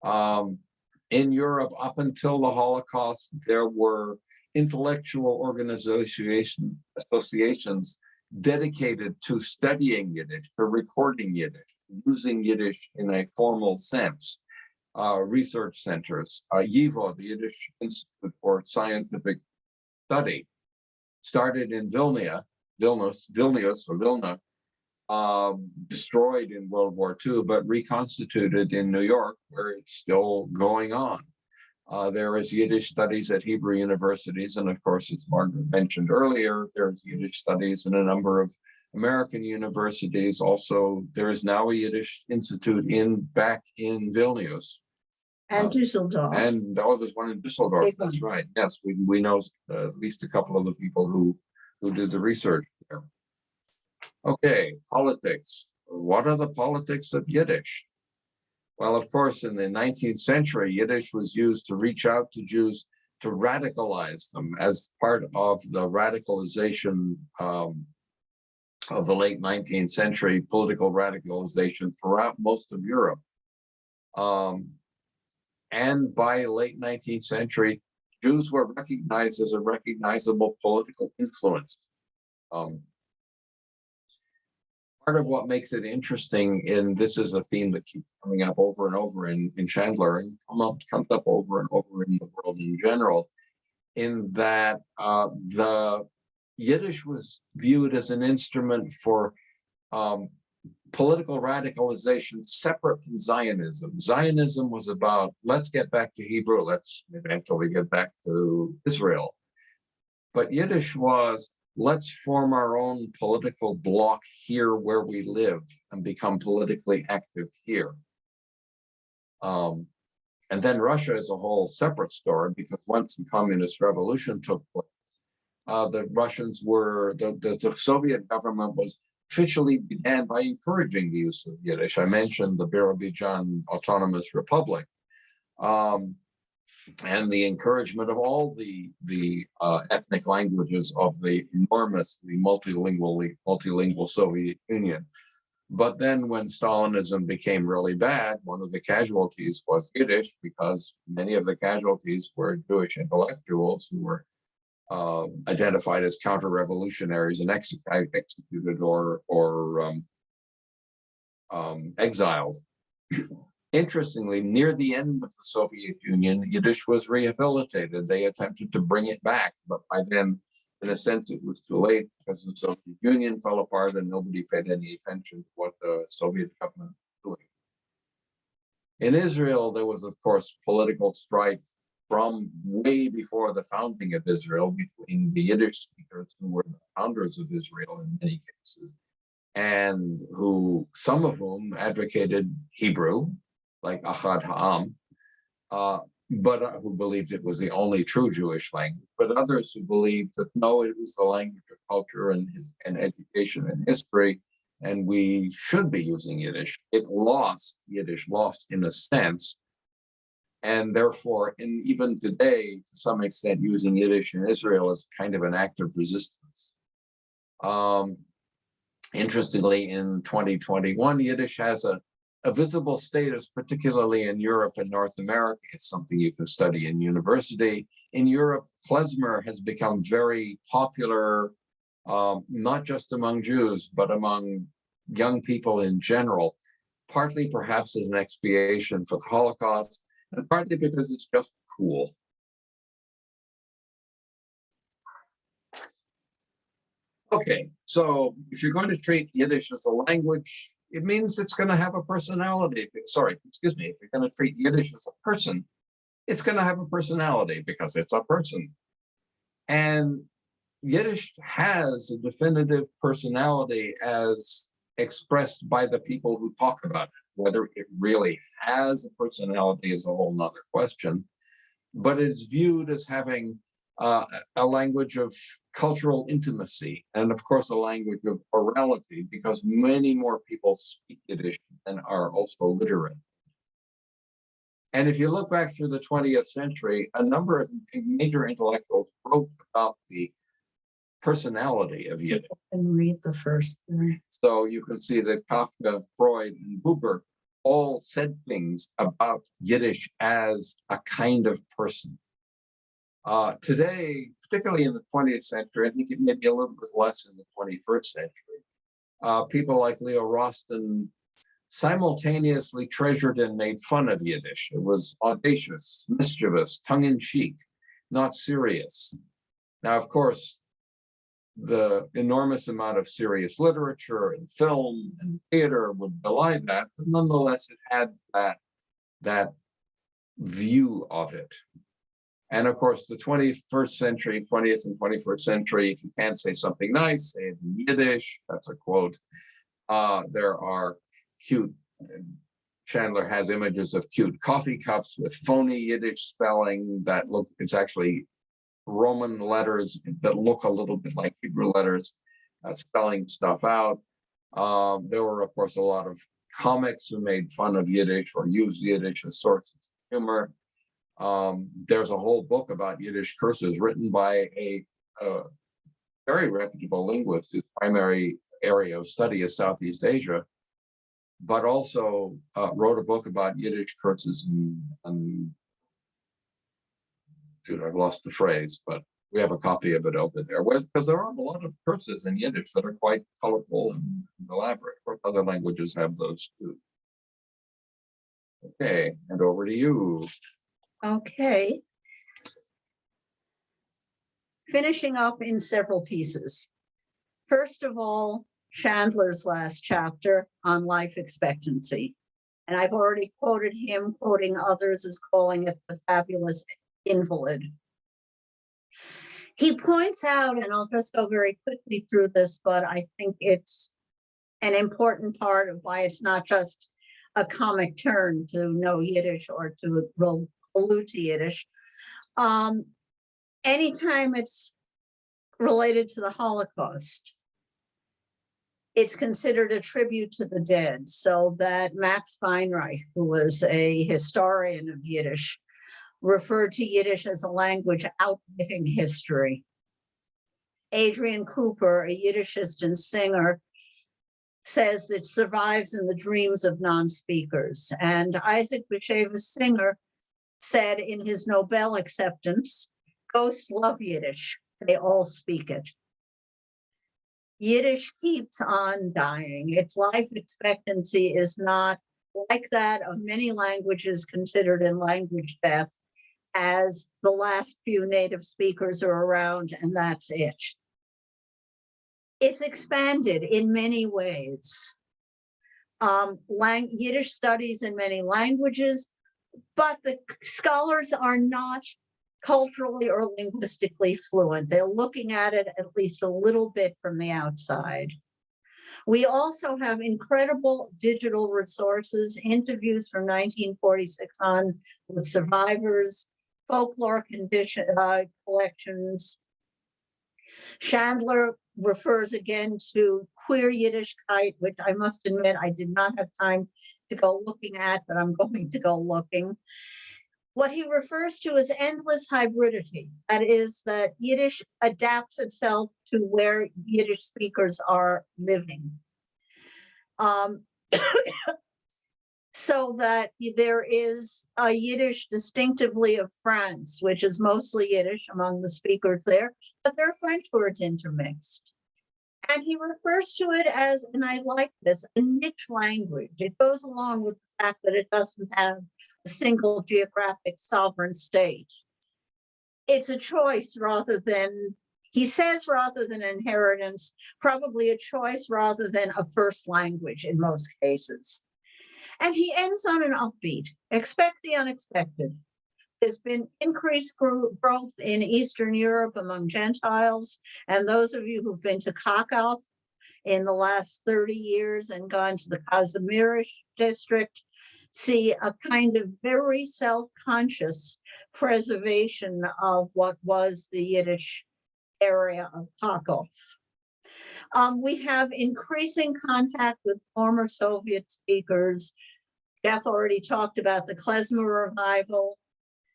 In Europe, up until the Holocaust, there were intellectual associations dedicated to studying Yiddish, to recording Yiddish, using Yiddish in a formal sense. Research centers, YIVO, the Yiddish Institute for Scientific Study, started in Vilnius, destroyed in World War II, but reconstituted in New York, where it's still going on. There is Yiddish studies at Hebrew universities, and of course, as Margaret mentioned earlier, there's Yiddish studies in a number of American universities. Also, there is now a Yiddish institute back in Vilnius. And Düsseldorf. And there's one in Düsseldorf. That's right. Yes, we know at least a couple of the people who did the research there. Okay, politics. What are the politics of Yiddish? Well, of course, in the 19th century, Yiddish was used to reach out to Jews, to radicalize them as part of the radicalization of the late 19th century, political radicalization throughout most of Europe. And by late 19th century, Jews were recognized as a recognizable political influence. Part of what makes it interesting, and this is a theme that keeps coming up over and over in Chandler and comes up over and over in the world in general, in that the Yiddish was viewed as an instrument for political radicalization separate from Zionism. Zionism was about, let's get back to Hebrew, let's eventually get back to Israel. But Yiddish was, let's form our own political bloc here where we live and become politically active here. And then Russia is a whole separate story, because once the communist revolution took place, the Russians were, the Soviet government was officially began by encouraging the use of Yiddish. I mentioned the Birobidzhan Autonomous Republic, and the encouragement of all the ethnic languages of the enormously multilingual Soviet Union. But then when Stalinism became really bad, one of the casualties was Yiddish, because many of the casualties were Jewish intellectuals who were identified as counter-revolutionaries and executed or exiled. Interestingly, near the end of the Soviet Union, Yiddish was rehabilitated. They attempted to bring it back, but by then, in a sense, it was too late because the Soviet Union fell apart and nobody paid any attention to what the Soviet government was doing. In Israel, there was, of course, political strife from way before the founding of Israel between the Yiddish speakers who were the founders of Israel in many cases, and some of whom advocated Hebrew, like Achad Ha'am, but who believed it was the only true Jewish language, but others who believed that no, it was the language of culture and education and history, and we should be using Yiddish. Yiddish lost in a sense, and therefore, even today, to some extent, using Yiddish in Israel is kind of an act of resistance. Interestingly, in 2021, Yiddish has a visible status, particularly in Europe and North America. It's something you can study in university. In Europe, klezmer has become very popular, not just among Jews, but among young people in general, partly perhaps as an expiation for the Holocaust, and partly because it's just cool. Okay, so if you're going to treat Yiddish as a language, it means it's going to have a personality. Sorry, excuse me. If you're going to treat Yiddish as a person, it's going to have a personality because it's a person. And Yiddish has a definitive personality as expressed by the people who talk about it. Whether it really has a personality is a whole nother question, but it's viewed as having a language of cultural intimacy, and of course a language of orality, because many more people speak Yiddish than are also literate. And if you look back through the 20th century, a number of major intellectuals wrote about the personality of Yiddish. And read the first three. So you can see that Kafka, Freud, and Buber all said things about Yiddish as a kind of person. Today, particularly in the 20th century, I think it may be a little bit less in the 21st century, people like Leo Rosten simultaneously treasured and made fun of Yiddish. It was audacious, mischievous, tongue-in-cheek, not serious. Now, of course, the enormous amount of serious literature and film and theater would belie that, but nonetheless, it had that view of it. And of course, the 21st century, 20th and 21st century, if you can't say something nice, say it in Yiddish. That's a quote. There are cute, Chandler has images of cute coffee cups with phony Yiddish spelling that look, it's actually Roman letters that look a little bit like Hebrew letters, spelling stuff out. There were, of course, a lot of comics who made fun of Yiddish or used Yiddish as sources of humor. There's a whole book about Yiddish curses written by a very reputable linguist whose primary area of study is Southeast Asia, but also wrote a book about Yiddish curses and dude, I've lost the phrase, but we have a copy of it over there. Because there are a lot of curses in Yiddish that are quite colorful and elaborate. Of course, other languages have those too. Okay, and over to you. Okay. Finishing up in several pieces. First of all, Chandler's last chapter on life expectancy. And I've already quoted him, quoting others as calling it the fabulous invalid. He points out, and I'll just go very quickly through this, but I think it's an important part of why it's not just a comic turn to know Yiddish or to allude to Yiddish. Anytime it's related to the Holocaust, it's considered a tribute to the dead, so that Max Weinreich, who was a historian of Yiddish, referred to Yiddish as a language outwitting history. Adrian Cooper, a Yiddishist and singer, says it survives in the dreams of non-speakers. And Isaac Bashevis Singer said in his Nobel acceptance, "Ghosts love Yiddish, they all speak it." Yiddish keeps on dying. Its life expectancy is not like that of many languages considered in language death, as the last few native speakers are around and that's it. It's expanded in many ways. Yiddish studies in many languages, but the scholars are not culturally or linguistically fluent. They're looking at it at least a little bit from the outside. We also have incredible digital resources, interviews from 1946 on with survivors, folklore collections. Shandler refers again to queer Yiddishkeit, which I must admit I did not have time to go looking at, but I'm going to go looking. What he refers to as endless hybridity, that is, that Yiddish adapts itself to where Yiddish speakers are living. So that there is a Yiddish distinctively of France, which is mostly Yiddish among the speakers there, but there are French words intermixed. And he refers to it as, and I like this, a niche language. It goes along with the fact that it doesn't have a single geographic sovereign state. It's a choice rather than, he says, rather than inheritance, probably a choice rather than a first language in most cases. And he ends on an upbeat. Expect the unexpected. There's been increased growth in Eastern Europe among Gentiles. And those of you who've been to Krakow in the last 30 years and gone to the Kazimierz district see a kind of very self-conscious preservation of what was the Yiddish area of Krakow. We have increasing contact with former Soviet speakers. Geoff already talked about the klezmer revival.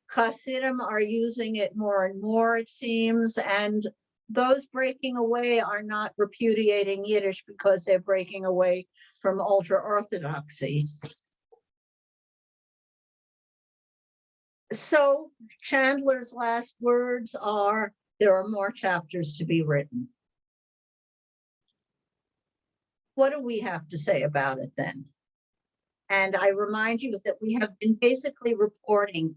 Hasidim are using it more and more, it seems, and those breaking away are not repudiating Yiddish because they're breaking away from ultra-Orthodoxy. So Chandler's last words are, there are more chapters to be written. What do we have to say about it then? And I remind you that we have been basically reporting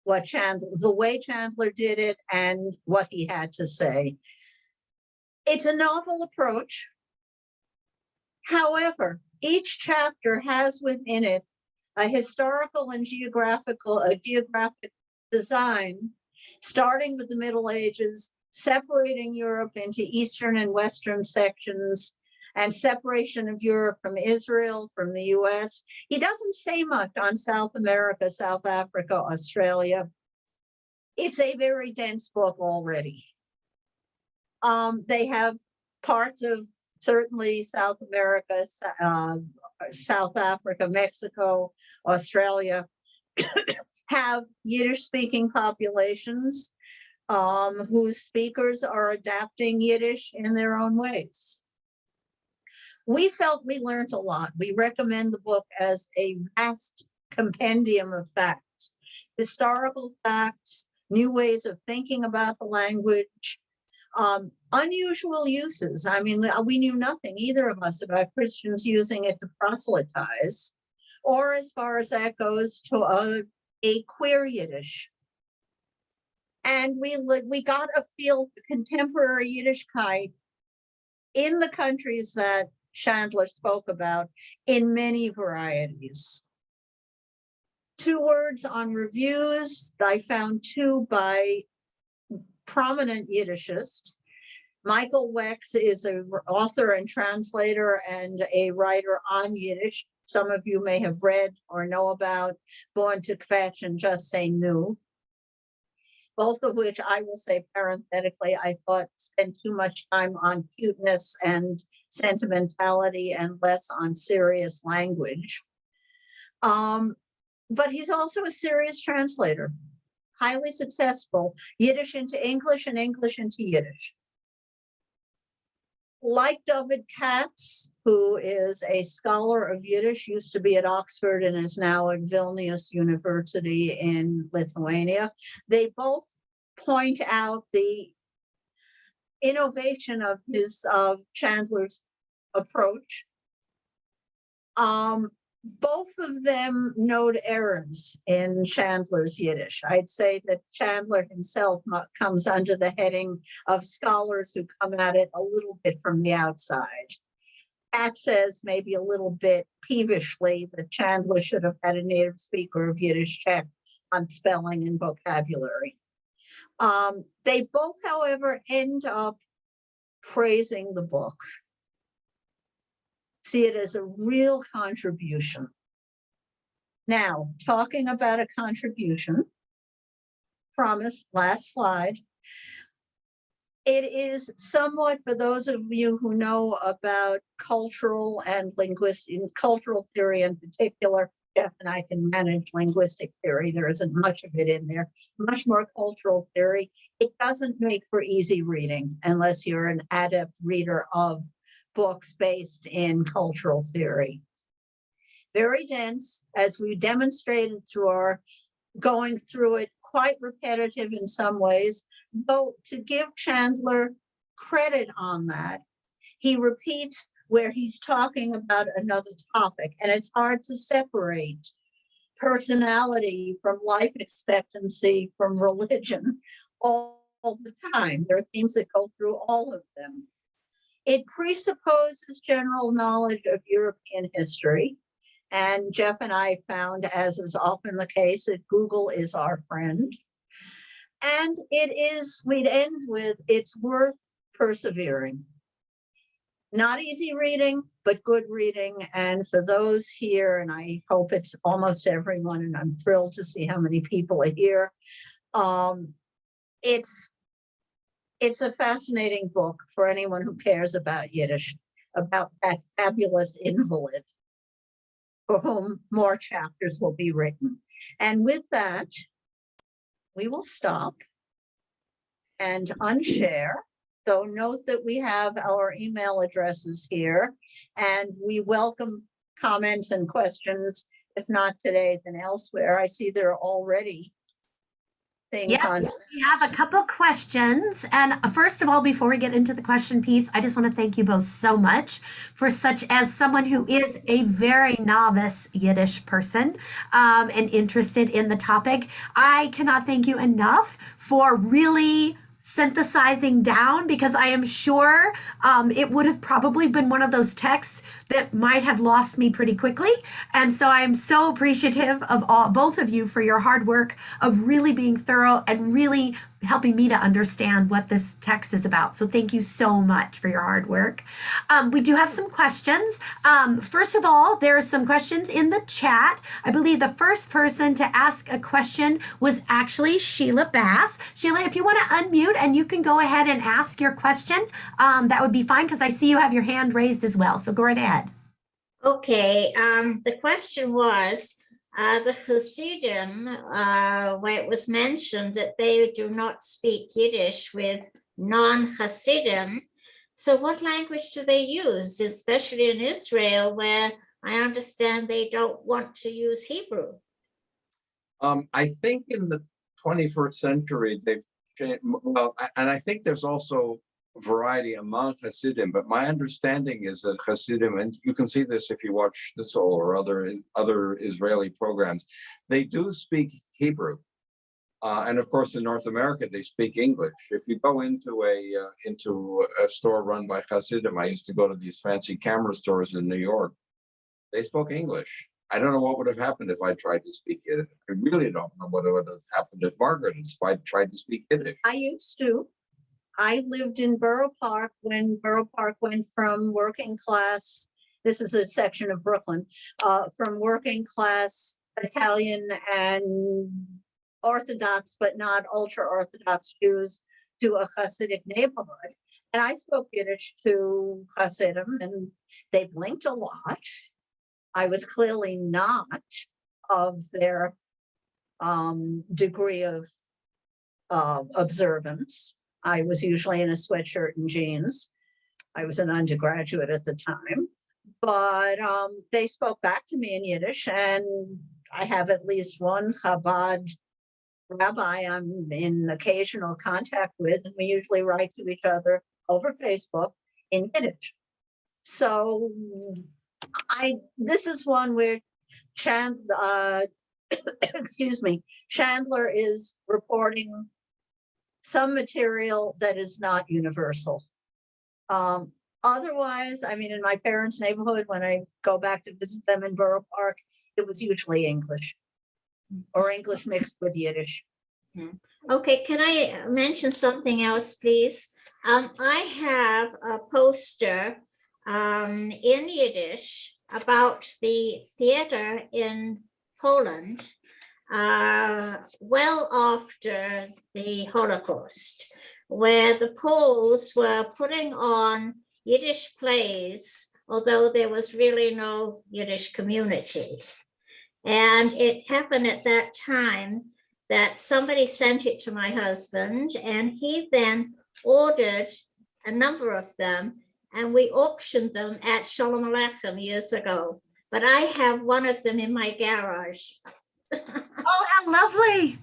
what Chandler, the way Chandler did it and what he had to say. It's a novel approach. However, each chapter has within it a historical and geographic design, starting with the Middle Ages, separating Europe into Eastern and Western sections, and separation of Europe from Israel, from the US. He doesn't say much on South America, South Africa, Australia. It's a very dense book already. They have parts of certainly South America, South Africa, Mexico, Australia, have Yiddish-speaking populations whose speakers are adapting Yiddish in their own ways. We felt we learned a lot. We recommend the book as a vast compendium of facts, historical facts, new ways of thinking about the language, unusual uses. I mean, we knew nothing, either of us, about Christians using it to proselytize, or as far as that goes, to a queer Yiddish. And we got a feel for contemporary Yiddishkeit in the countries that Shandler spoke about in many varieties. 2 words on reviews. I found 2 by prominent Yiddishists. Michael Wex is an author and translator and a writer on Yiddish. Some of you may have read or know about Born to Kvetch and Just Say Nu. Both of which I will say parenthetically, I thought spent too much time on cuteness and sentimentality and less on serious language. But he's also a serious translator, highly successful, Yiddish into English and English into Yiddish. Like David Katz, who is a scholar of Yiddish, used to be at Oxford and is now at Vilnius University in Lithuania, they both point out the innovation of Chandler's approach. both of them note errors in Chandler's Yiddish. I'd say that Chandler himself comes under the heading of scholars who come at it a little bit from the outside. Pat says maybe a little bit peevishly that Chandler should have had a native speaker of Yiddish check on spelling and vocabulary. They both, however, end up praising the book, see it as a real contribution. Now, talking about a contribution, promise, last slide. It is somewhat, for those of you who know about cultural and linguistic, cultural theory in particular, Geoff and I can manage linguistic theory. There isn't much of it in there, much more cultural theory. It doesn't make for easy reading unless you're an adept reader of books based in cultural theory. Very dense, as we demonstrated through our going through it, quite repetitive in some ways, though to give Chandler credit on that, he repeats where he's talking about another topic, and it's hard to separate personality from life expectancy from religion all the time. There are themes that go through all of them. It presupposes general knowledge of European history. And Geoff and I found, as is often the case, that Google is our friend. And it is, we'd end with, it's worth persevering. Not easy reading, but good reading. And for those here, and I hope it's almost everyone, and I'm thrilled to see how many people are here. It's a fascinating book for anyone who cares about Yiddish, about that fabulous invalid for whom more chapters will be written. And with that, we will stop and unshare. So note that we have our email addresses here, and we welcome comments and questions, if not today, then elsewhere. I see there are already things Yes, on. we have a couple questions. And first of all, before we get into the question piece, I just want to thank you both so much for as someone who is a very novice Yiddish person and interested in the topic. I cannot thank you enough for really synthesizing down, because I am sure it would have probably been one of those texts that might have lost me pretty quickly. And so I am so appreciative of both of you for your hard work of really being thorough and really helping me to understand what this text is about. So thank you so much for your hard work. We do have some questions. First of all, there are some questions in the chat. I believe the first person to ask a question was actually Sheila Bass. Sheila, if you want to unmute and you can go ahead and ask your question, that would be fine, because I see you have your hand raised as well. So go right ahead. Okay, the question was, the Hasidim, where it was mentioned that they do not speak Yiddish with non-Hasidim. So what language do they use, especially in Israel, where I understand they don't want to use Hebrew? I think in the 21st century, they've changed, well, and I think there's also variety among Hasidim, but my understanding is that Hasidim, and you can see this if you watch the Soul or other Israeli programs, they do speak Hebrew. And of course, in North America, they speak English. If you go into a store run by Hasidim, I used to go to these fancy camera stores in New York. They spoke English. I don't know what would have happened if I tried to speak Yiddish. I really don't know what would have happened if Margaret had tried to speak Yiddish. I used to. I lived in Borough Park when Borough Park went from working class, this is a section of Brooklyn, from working class Italian and Orthodox, but not ultra-Orthodox Jews, to a Hasidic neighborhood. And I spoke Yiddish to Hasidim, and they blinked a lot. I was clearly not of their degree of observance. I was usually in a sweatshirt and jeans. I was an undergraduate at the time, but they spoke back to me in Yiddish, and I have at least one Chabad rabbi I'm in occasional contact with, and we usually write to each other over Facebook in Yiddish. So this is one where Excuse me, Chandler is reporting some material that is not universal. Otherwise, I mean, in my parents' neighborhood, when I go back to visit them in Borough Park, it was usually English or English mixed with Yiddish. Okay, can I mention something else, please? I have a poster in Yiddish about the theater in Poland well after the Holocaust, where the Poles were putting on Yiddish plays, although there was really no Yiddish community. And it happened at that time that somebody sent it to my husband, and he then ordered a number of them, and we auctioned them at Shalom Aleichem years ago. But I have one of them in my garage. Oh, how lovely.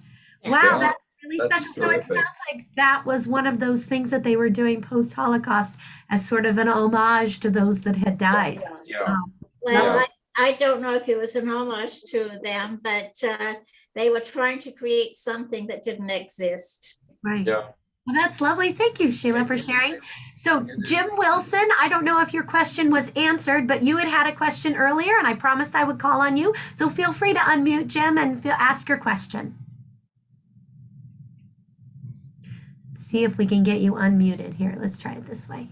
Wow, Yeah, that's really that's special. So it terrific. sounds like that was one of those things that they were doing post-Holocaust as sort of an homage to those that had died. Yeah, Well, Yeah. I don't know if it was an homage to them, but they were trying to create something that didn't exist. Right. yeah. Well, that's lovely. Thank you, Sheila, for sharing. So, Jim Wilson, I don't know if your question was answered, but you had a question earlier, and I promised I would call on you. So feel free to unmute, Jim, and ask your question. See if we can get you unmuted here. Let's try it this way.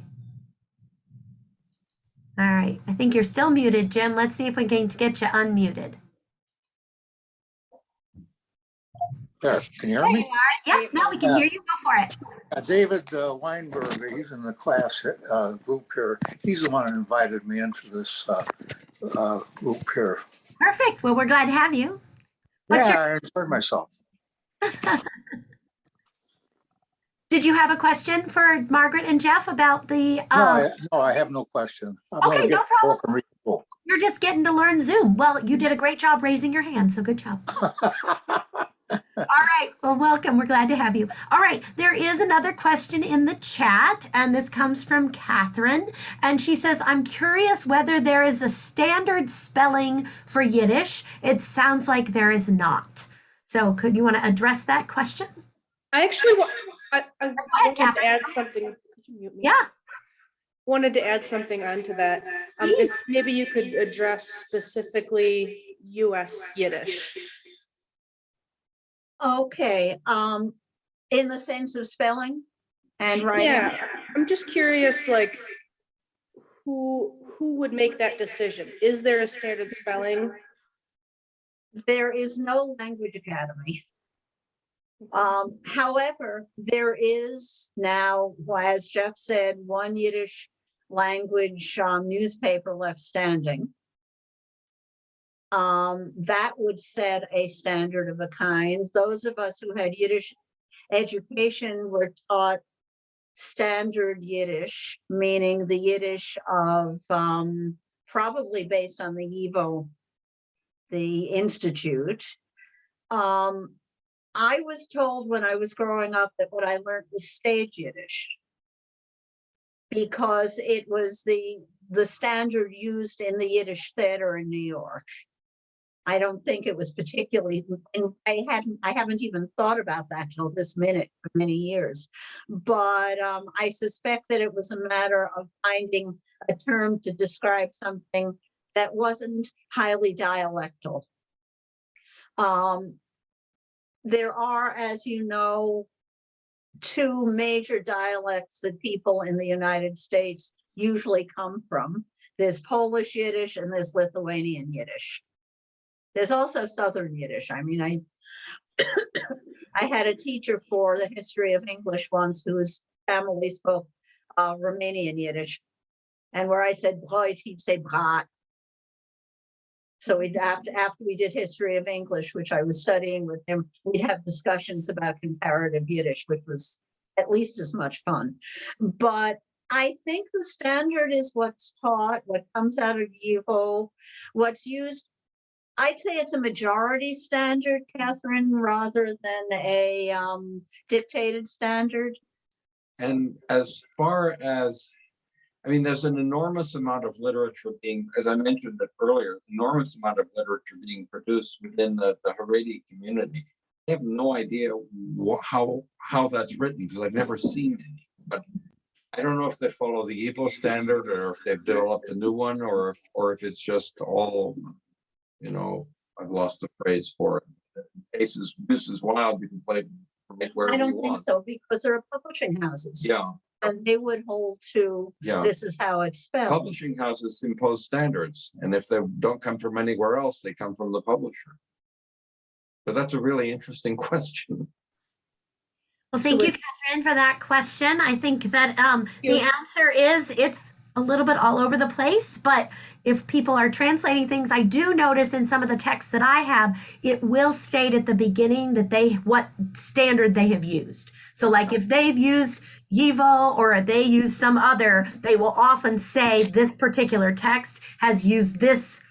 All right. I think you're still muted, Jim. Let's see if we can get you unmuted. There, can you hear There you me? are. Yes, now we can hear you. Go for it. David Weinberger, he's in the class group here. He's the one who invited me into this group here. Perfect. Well, we're glad to have you. What's Yeah, I enjoyed myself. Did you have a question for Margaret and Geoff about the? No, I have no question. I'm Okay, gonna get no the problem. book and read the book. You're just getting to learn Zoom. Well, you did a great job raising your hand, so good job. All right. Well, welcome. We're glad to have you. All right. There is another question in the chat, and this comes from Catherine. And she says, I'm curious whether there is a standard spelling for Yiddish. It sounds like there is not. So could you want to address that question? I actually I ahead, wanted to Catherine. add something. Could you mute me? Yeah. Wanted to add something onto that. If maybe you could address specifically US Yiddish. Okay, in the sense of spelling and writing? Yeah, I'm just curious, like, who would make that decision? Is there a standard spelling? There is no language academy. However, there is now, as Geoff said, one Yiddish language newspaper left standing. That would set a standard of a kind. Those of us who had Yiddish education were taught standard Yiddish, meaning the Yiddish of probably based on the YIVO, the Institute. I was told when I was growing up that what I learned was stage Yiddish because it was the standard used in the Yiddish theater in New York. I don't think it was particularly, I haven't even thought about that till this minute for many years. But I suspect that it was a matter of finding a term to describe something that wasn't highly dialectal. There are, as you know, two major dialects that people in the United States usually come from. There's Polish Yiddish and there's Lithuanian Yiddish. There's also Southern Yiddish. I mean, I had a teacher for the history of English once whose family spoke Romanian Yiddish. And where I said Broit, he'd say Brat. So we'd after we did history of English, which I was studying with him, we'd have discussions about comparative Yiddish, which was at least as much fun. But I think the standard is what's taught, what comes out of YIVO, what's used. I'd say it's a majority standard, Catherine, rather than a dictated standard. And as far as I mean, there's an enormous amount of literature being, as I mentioned it earlier, enormous amount of literature being produced within the Haredi community. I have no idea how that's written because I've never seen any. But I don't know if they follow the Evo standard or if they've developed a new one or if it's just all, I've lost the phrase for it. This is wild. You can play wherever I you don't think want. so because there are publishing houses. Yeah. And they would hold to, Yeah. this is how it's spelled. Publishing houses impose standards, and if they don't come from anywhere else, they come from the publisher. But that's a really interesting question. Well, thank you, Catherine, for that question. I think that the answer is it's a little bit all over the place, but if people are translating things, I do notice in some of the texts that I have, it will state at the beginning that what standard they have used. So like if they've used Yivo or they use some other, they will often say this particular text has used this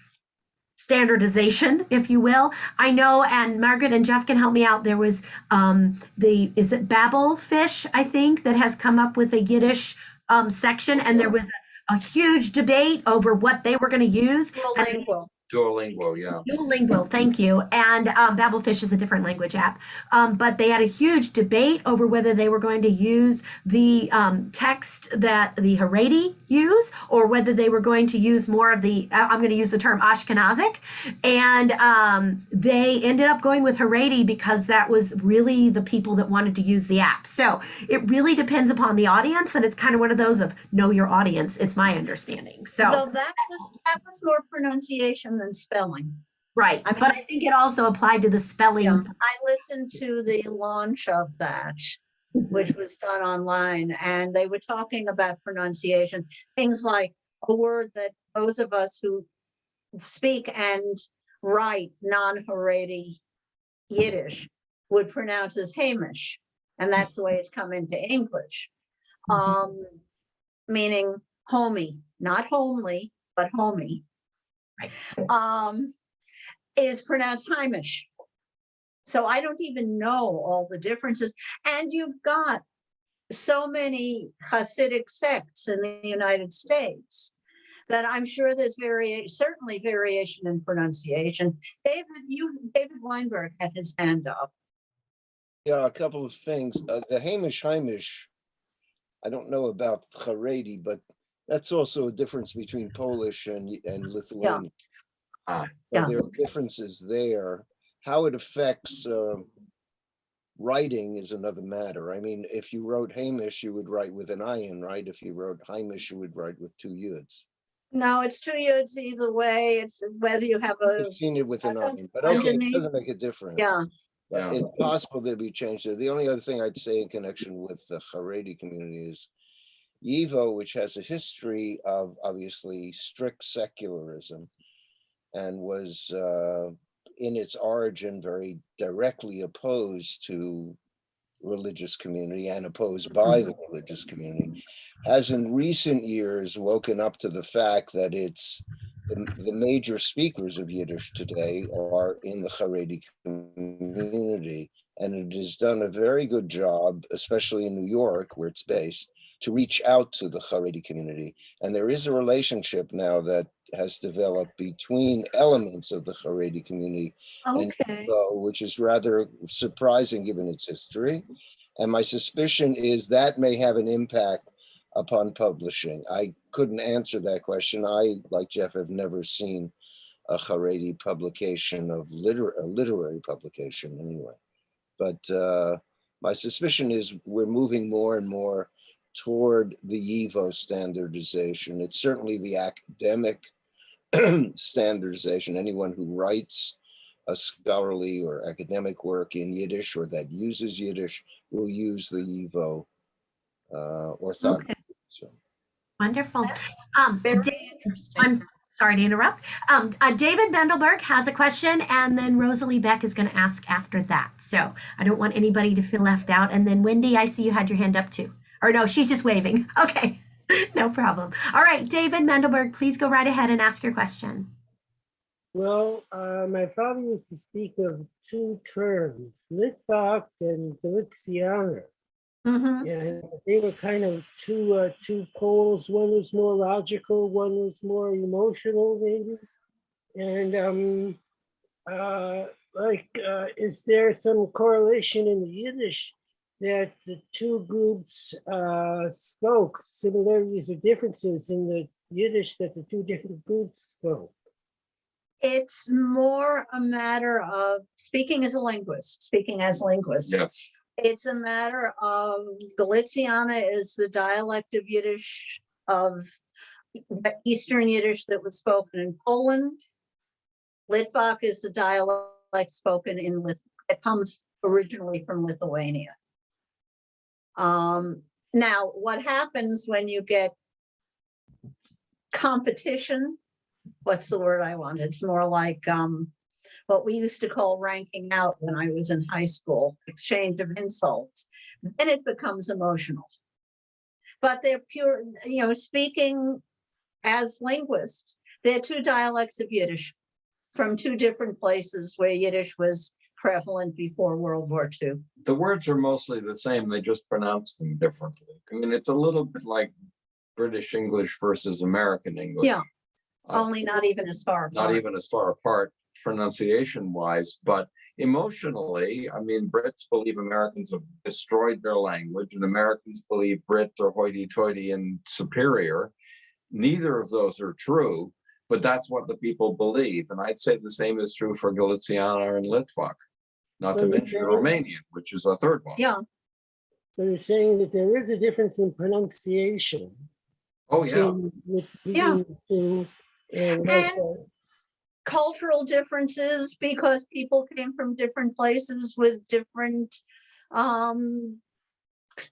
standardization, if you will. I know, and Margaret and Geoff can help me out. There was is it Babel Fish, I think, that has come up with a Yiddish section, and there was a huge debate over what they were going to use. Duolingo, yeah. Duolingo, thank you. And Babelfish is a different language app. But they had a huge debate over whether they were going to use the text that the Haredi use or whether they were going to use more of the, I'm going to use the term Ashkenazic. And they ended up going with Haredi because that was really the people that wanted to use the app. So it really depends upon the audience. And it's kind of one of those of know your audience. It's my understanding. So that was more pronunciation than spelling. Right. I mean, but I think it also applied to the spelling. Yeah, I listened to the launch of that, which was done online, and they were talking about pronunciation, things like a word that those of us who speak and write non-Haredi Yiddish would pronounce as Hamish, and that's the way it's come into English, meaning homey, not homely, but homey. Is pronounced Heimish. So I don't even know all the differences. And you've got so many Hasidic sects in the United States that I'm sure there's certainly variation in pronunciation. David Weinberg had his hand up. Yeah, a couple of things. The Hamish, I don't know about Haredi, but that's also a difference between Polish and Lithuanian. Yeah. There are differences there. How it affects writing is another matter. I mean, if you wrote Hamish, you would write with an ayin, right? If you wrote Heimish, you would write with two yuds. No, it's two yuds either way. It's whether you have a. I've seen it with an ayin, but okay, it doesn't make a difference. Yeah. But it's possible there'll be change there. The only other thing I'd say in connection with the Haredi community is Yivo, which has a history of obviously strict secularism, and was in its origin very directly opposed to religious community and opposed by the religious community, has in recent years woken up to the fact that it's the major speakers of Yiddish today are in the Haredi community, and it has done a very good job, especially in New York, where it's based, to reach out to the Haredi community. And there is a relationship now that has developed between elements of the Haredi community and Yivo, which is rather surprising given its history. And my suspicion is that may have an impact upon publishing. I couldn't answer that question. I, like Geoff, have never seen a Haredi publication of a literary publication anyway. But my suspicion is we're moving more and more toward the Yivo standardization. It's certainly the academic standardization. Anyone who writes a scholarly or academic work in Yiddish or that uses Yiddish will use the Yivo orthography. So. Wonderful. I'm sorry to interrupt. David Mendelberg has a question, and then Rosalie Beck is going to ask after that. So I don't want anybody to feel left out. And then Wendy, I see you had your hand up too. Or no, she's just waving. Okay, no problem. All right, David Mendelberg, please go right ahead and ask your question. Well, my father used to speak of two terms, Litvak and Galizianer. Mhm. Yeah, they were kind of two poles. One was more logical, one was more emotional, maybe. And is there some correlation in the Yiddish that the two groups spoke, similarities or differences in the Yiddish that the two different groups spoke? It's more a matter of speaking as a linguist, Yes. It's a matter of Galiciana is the dialect of Yiddish, of Eastern Yiddish that was spoken in Poland. Litvak is the dialect spoken in it comes originally from Lithuania. Now, what happens when you get competition? What's the word I want? It's more like what we used to call ranking out when I was in high school, exchange of insults. Then it becomes emotional. But they're pure, speaking as linguists, they're two dialects of Yiddish from two different places where Yiddish was prevalent before World War II. The words are mostly the same, they just pronounce them differently. I mean, it's a little bit like British English versus American English. Yeah, only not even as far apart. Not even as far apart pronunciation wise, but emotionally, I mean, Brits believe Americans have destroyed their language and Americans believe Brits are hoity-toity and superior. Neither of those are true, but that's what the people believe. And I'd say the same is true for Galiciana and Litvak, not to mention Romanian, which is a third one. Yeah. So you're saying that there is a difference in pronunciation. Oh, yeah. Yeah. And cultural differences because people came from different places with different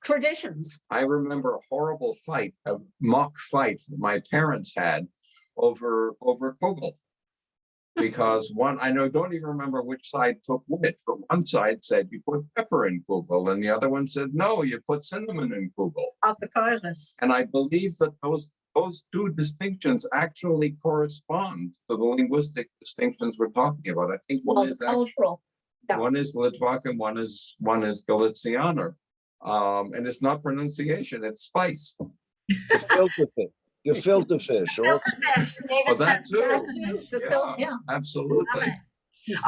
traditions. I remember a horrible fight, a mock fight my parents had over Kugel. Because don't even remember which side took which, but one side said you put pepper in Kugel, and the other one said, no, you put cinnamon in Kugel. And I believe that those two distinctions actually correspond to the linguistic distinctions we're talking about. I think one is cultural. One is Litvak and one is Galicianer. And it's not pronunciation, it's spice. Gefilte fish. Filter fish. David that says too. Yeah, absolutely.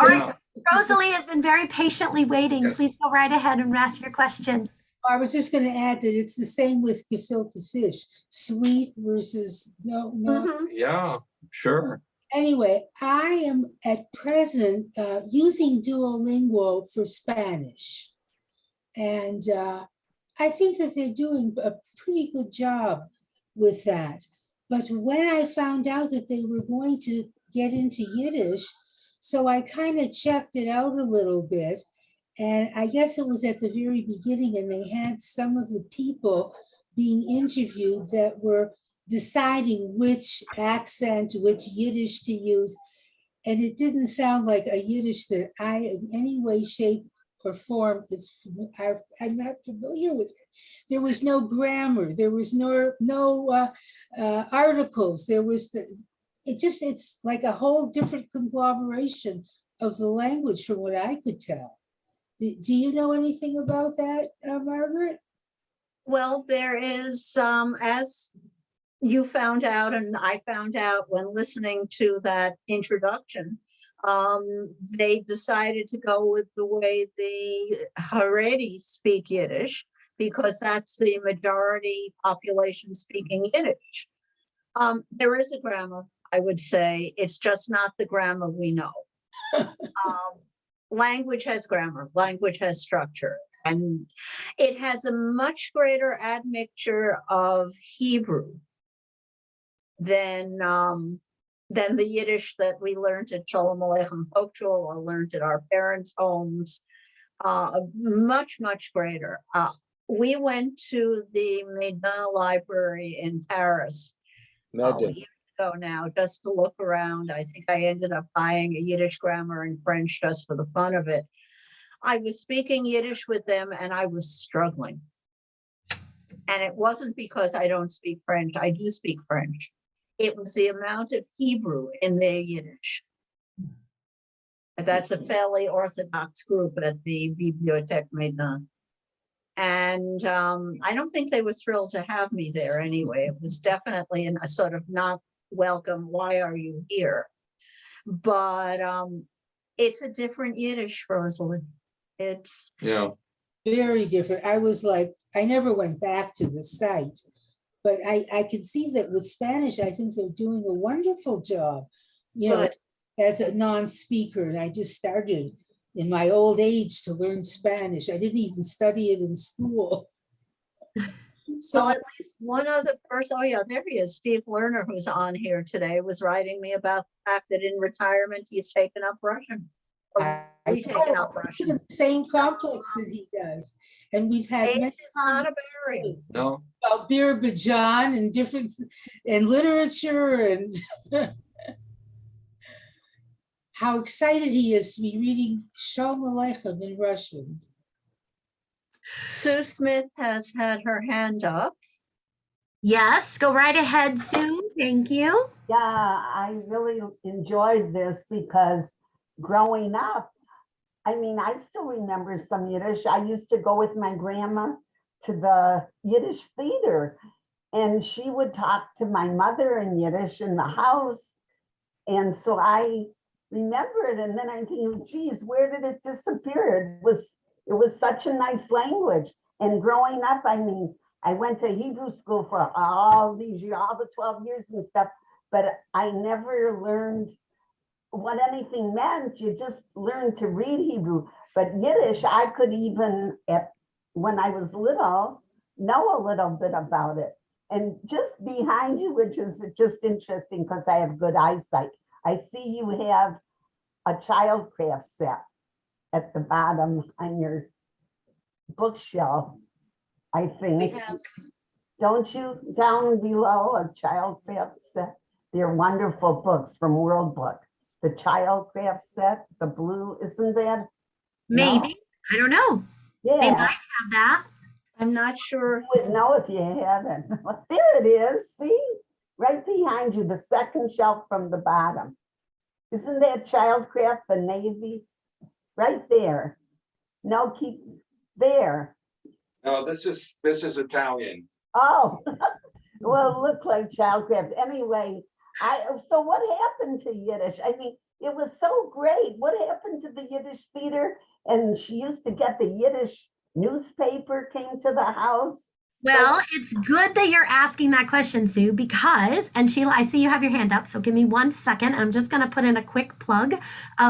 All right. Rosalie has been very patiently waiting. Yes. Please go right ahead and ask your question. I was just going to add that it's the same with gefilte fish, sweet versus no. Yeah, sure. Anyway, I am at present using Duolingo for Spanish. And I think that they're doing a pretty good job with that. But when I found out that they were going to get into Yiddish, so I kind of checked it out a little bit. And I guess it was at the very beginning, and they had some of the people being interviewed that were deciding which accent, which Yiddish to use. And it didn't sound like a Yiddish that I, in any way, shape, or form, I'm not familiar with it. There was no grammar. There was no articles. There was it's like a whole different conglomeration of the language from what I could tell. Do you know anything about that, Margaret? Well, there is, as you found out and I found out when listening to that introduction, they decided to go with the way the Haredi speak Yiddish because that's the majority population speaking Yiddish. There is a grammar, I would say. It's just not the grammar we know. Language has grammar, language has structure, and it has a much greater admixture of Hebrew than the Yiddish that we learned at Shalom Aleichem Folk Shul or learned at our parents' homes. Much, much greater. We went to the Medan Library in Paris years ago now, just to look around. I think I ended up buying a Yiddish grammar and French just for the fun of it. I was speaking Yiddish with them and I was struggling. And it wasn't because I don't speak French. I do speak French. It was the amount of Hebrew in their Yiddish. That's a fairly orthodox group at the Bibliothèque Medan. And I don't think they were thrilled to have me there anyway. It was definitely a sort of not welcome, why are you here? But it's a different Yiddish, Rosalind. It's very different. I was like, I never went back to the site, but I can see that with Spanish, I think they're doing a wonderful job, you know, as a non-speaker. And I just started in my old age to learn Spanish. I didn't even study it in school. So at least one other person, oh yeah, there he is, Steve Lerner, who's on here today, was writing me about the fact that in retirement, he's taken up Russian. We taken up Russian. The same complex that he does. And we've had Age many is not a barrier. No. about Birbidjan and different, and literature, and how excited he is to be reading Shalom Aleichem in Russian. Sue Smith has had her hand up. Yes, go right ahead, Sue. Thank you. Yeah, I really enjoyed this because growing up, I mean, I still remember some Yiddish. I used to go with my grandma to the Yiddish theater, and she would talk to my mother in Yiddish in the house. And so I remember it, and then I'm thinking, geez, where did it disappear? It was such a nice language. And growing up, I mean, I went to Hebrew school for all these years, all the 12 years and stuff, but I never learned what anything meant. You just learned to read Hebrew. But Yiddish, I could even, when I was little, know a little bit about it. And just behind you, which is just interesting because I have good eyesight, I see you have a childcraft set at the bottom on your bookshelf, I think. Don't you, down below, a childcraft set? They're wonderful books from World Book. The childcraft set, the blue, isn't that? Maybe. No? I don't know. Yeah. They might have that. I'm not sure. You would know if you haven't. There it is. See? Right behind you, the second shelf from the bottom. Isn't that childcraft, the Navy? Right there. No, keep there. No, this is Italian. Oh, well, it looked like childcraft. Anyway, so what happened to Yiddish? I mean, it was so great. What happened to the Yiddish theater? And she used to get the Yiddish newspaper, came to the house. Well, it's good that you're asking that question, Sue, because, and Sheila, I see you have your hand up, so give me 1 second. I'm just going to put in a quick plug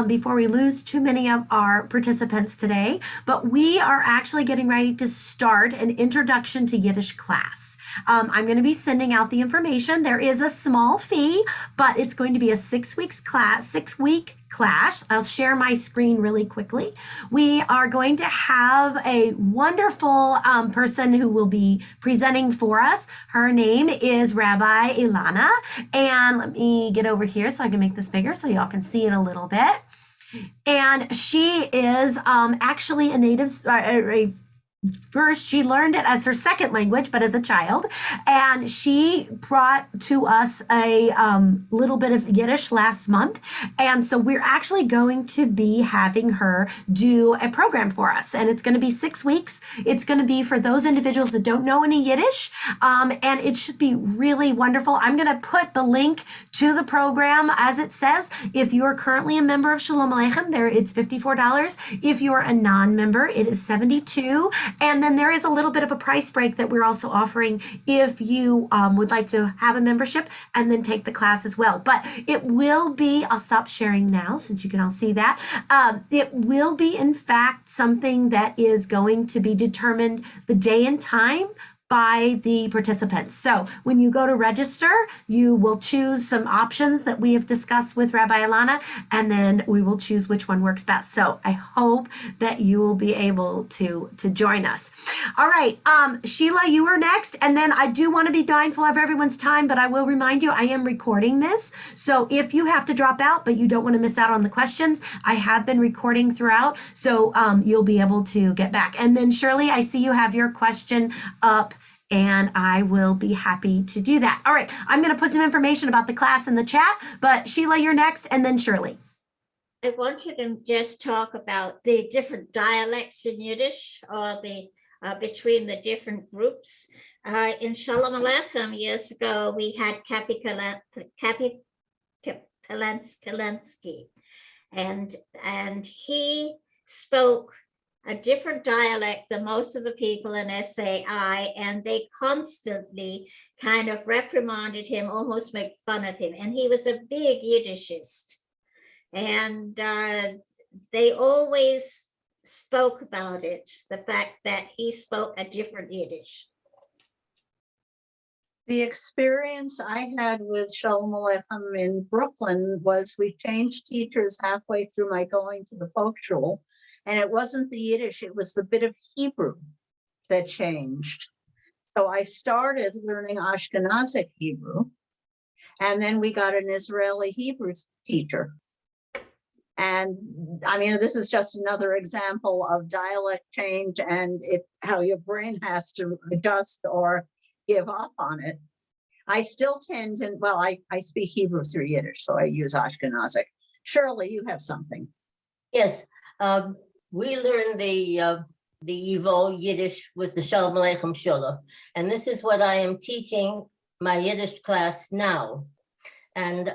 before we lose too many of our participants today. But we are actually getting ready to start an introduction to Yiddish class. I'm going to be sending out the information. There is a small fee, but it's going to be a 6-week class. I'll share my screen really quickly. We are going to have a wonderful person who will be presenting for us. Her name is Rabbi Ilana. And let me get over here so I can make this bigger so y'all can see it a little bit. And she is actually a native, first, she learned it as her second language, but as a child. And she brought to us a little bit of Yiddish last month. And so we're actually going to be having her do a program for us. And it's going to be 6 weeks. It's going to be for those individuals that don't know any Yiddish. And it should be really wonderful. I'm going to put the link to the program as it says. If you're currently a member of Shalom Aleichem, it's $54. If you're a non-member, it is $72. And then there is a little bit of a price break that we're also offering if you would like to have a membership and then take the class as well. But it will be, I'll stop sharing now since you can all see that. It will be, in fact, something that is going to be determined the day and time by the participants. So when you go to register, you will choose some options that we have discussed with Rabbi Ilana, and then we will choose which one works best. So I hope that you will be able to join us. All right, Sheila, you are next. And then I do want to be mindful of everyone's time, but I will remind you, I am recording this. So if you have to drop out, but you don't want to miss out on the questions, I have been recording throughout. So you'll be able to get back. And then Shirley, I see you have your question up, and I will be happy to do that. All right, I'm going to put some information about the class in the chat, but Sheila, you're next, and then Shirley. I wanted to just talk about the different dialects in Yiddish, or the between the different groups. In Shalom Aleichem years ago, we had Kapi Kalensky, and he spoke a different dialect than most of the people in SAI, and they constantly kind of reprimanded him, almost made fun of him. And he was a big Yiddishist. And they always spoke about it, the fact that he spoke a different Yiddish. The experience I had with Shalom Aleichem in Brooklyn was we changed teachers halfway through my going to the folk shul, and it wasn't the Yiddish, it was the bit of Hebrew that changed. So I started learning Ashkenazi Hebrew, and then we got an Israeli Hebrew teacher. And I mean, this is just another example of dialect change and how your brain has to adjust or give up on it. I still tend to, well, I speak Hebrew through Yiddish, so I use Ashkenazic. Shirley, you have something. Yes, we learned the Evo Yiddish with the Shalom Aleichem Shula, and this is what I am teaching my Yiddish class now. And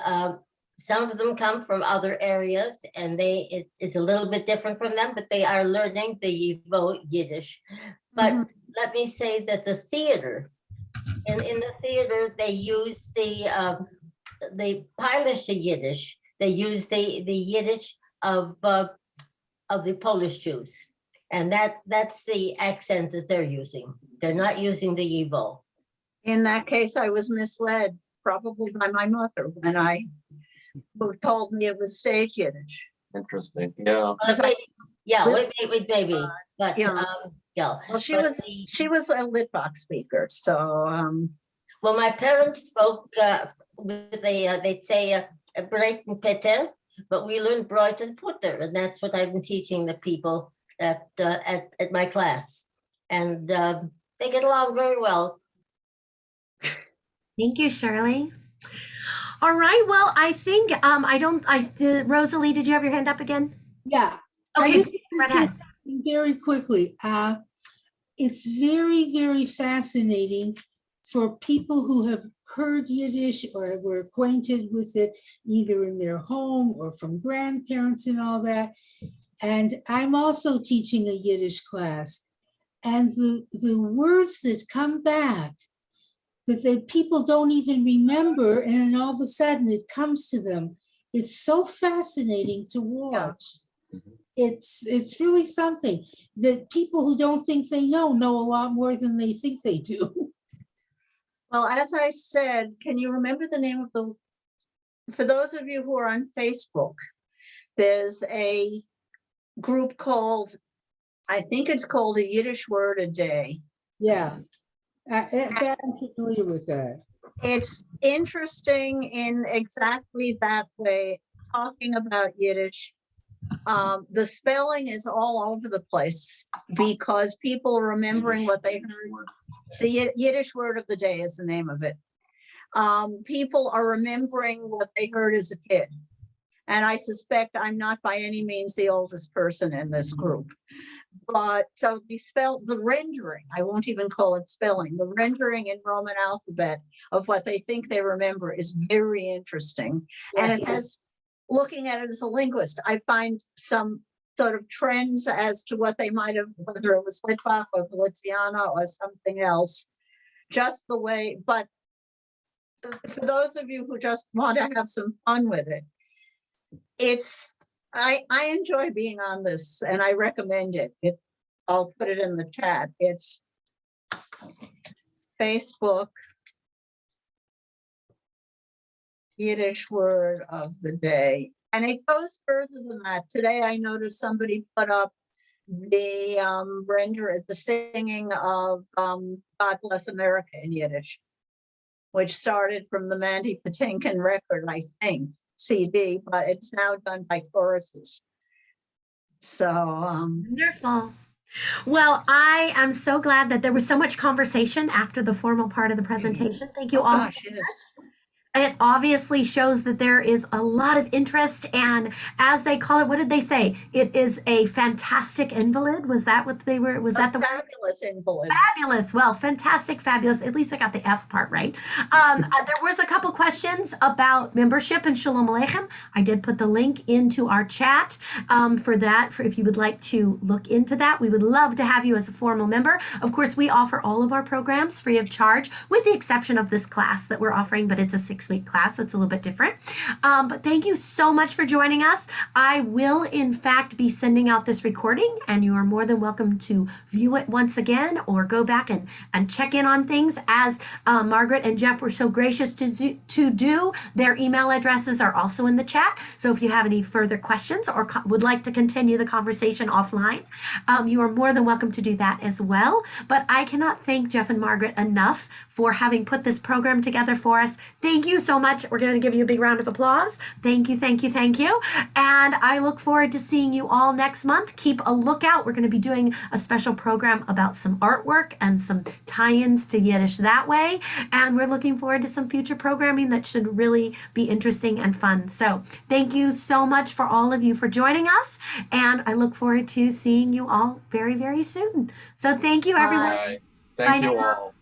some of them come from other areas, and it's a little bit different from them, but they are learning the Evo Yiddish. But let me say that the theater, in the theater, they use the Polish Yiddish. They use the Yiddish of the Polish Jews, and that's the accent that they're using. They're not using the Evo. In that case, I was misled, probably by my mother, who told me it was stage Yiddish. Interesting. Yeah. Maybe. But yeah. Yeah. Well, she was a Litvak speaker, so. Well, my parents spoke with they'd say a Breiten Peter, but we learned Breiten Putter, and that's what I've been teaching the people at my class, and they get along very well. Thank you, Shirley. All right. Well, I think Rosalie, did you have your hand up again? Yeah. Okay. Right ahead. Very quickly. It's very, very fascinating for people who have heard Yiddish or were acquainted with it, either in their home or from grandparents and all that. And I'm also teaching a Yiddish class. And the words that come back that people don't even remember, and then all of a sudden it comes to them. It's so fascinating to watch. Yeah. It's really something that people who don't think they know a lot more than they think they do. Well, as I said, can you remember the name of for those of you who are on Facebook, there's a group called, I think it's called A Yiddish Word a Day. Yeah, I'm familiar with that. It's interesting in exactly that way, talking about Yiddish. The spelling is all over the place because people are remembering what they heard. The Yiddish Word of the Day is the name of it. People are remembering what they heard as a kid. And I suspect I'm not by any means the oldest person in this group. But so the rendering, I won't even call it spelling, the rendering in Roman alphabet of what they think they remember is very interesting. And it has, looking at it as a linguist, I find some sort of trends as to what they might have, whether it was Litvak or Galiciana or something else, just the way, but for those of you who just want to have some fun with it, I enjoy being on this and I recommend it. I'll put it in the chat. It's Facebook Yiddish Word of the Day. And it goes further than that. Today I noticed somebody put up the singing of God Bless America in Yiddish, which started from the Mandy Patinkin record, I think, CD, but it's now done by choruses. So wonderful. Well, I am so glad that there was so much conversation after the formal part of the presentation. Thank you all. Gosh, yes. It obviously shows that there is a lot of interest, and as they call it, what did they say? It is a fantastic invalid. Was that what they were? Was that the Fabulous invalid. fabulous? Well, fantastic, fabulous. At least I got the F part right. There was a couple questions about membership in Shalom Aleichem. I did put the link into our chat for that. For if you would like to look into that, we would love to have you as a formal member. Of course, we offer all of our programs free of charge, with the exception of this class that we're offering, but it's a 6-week class, so it's a little bit different. But thank you so much for joining us. I will, in fact, be sending out this recording, and you are more than welcome to view it once again or go back and check in on things, as Margaret and Geoff were so gracious to do. Their email addresses are also in the chat. So if you have any further questions or would like to continue the conversation offline, you are more than welcome to do that as well. But I cannot thank Geoff and Margaret enough for having put this program together for us. Thank you so much. We're going to give you a big round of applause. Thank you, thank you, thank you. And I look forward to seeing you all next month. Keep a lookout. We're going to be doing a special program about some artwork and some tie-ins to Yiddish that way. And we're looking forward to some future programming that should really be interesting and fun. So thank you so much for all of you for joining us. And I look forward to seeing you all very, very soon. So thank you, everyone. Bye. Thank Bye you now. all.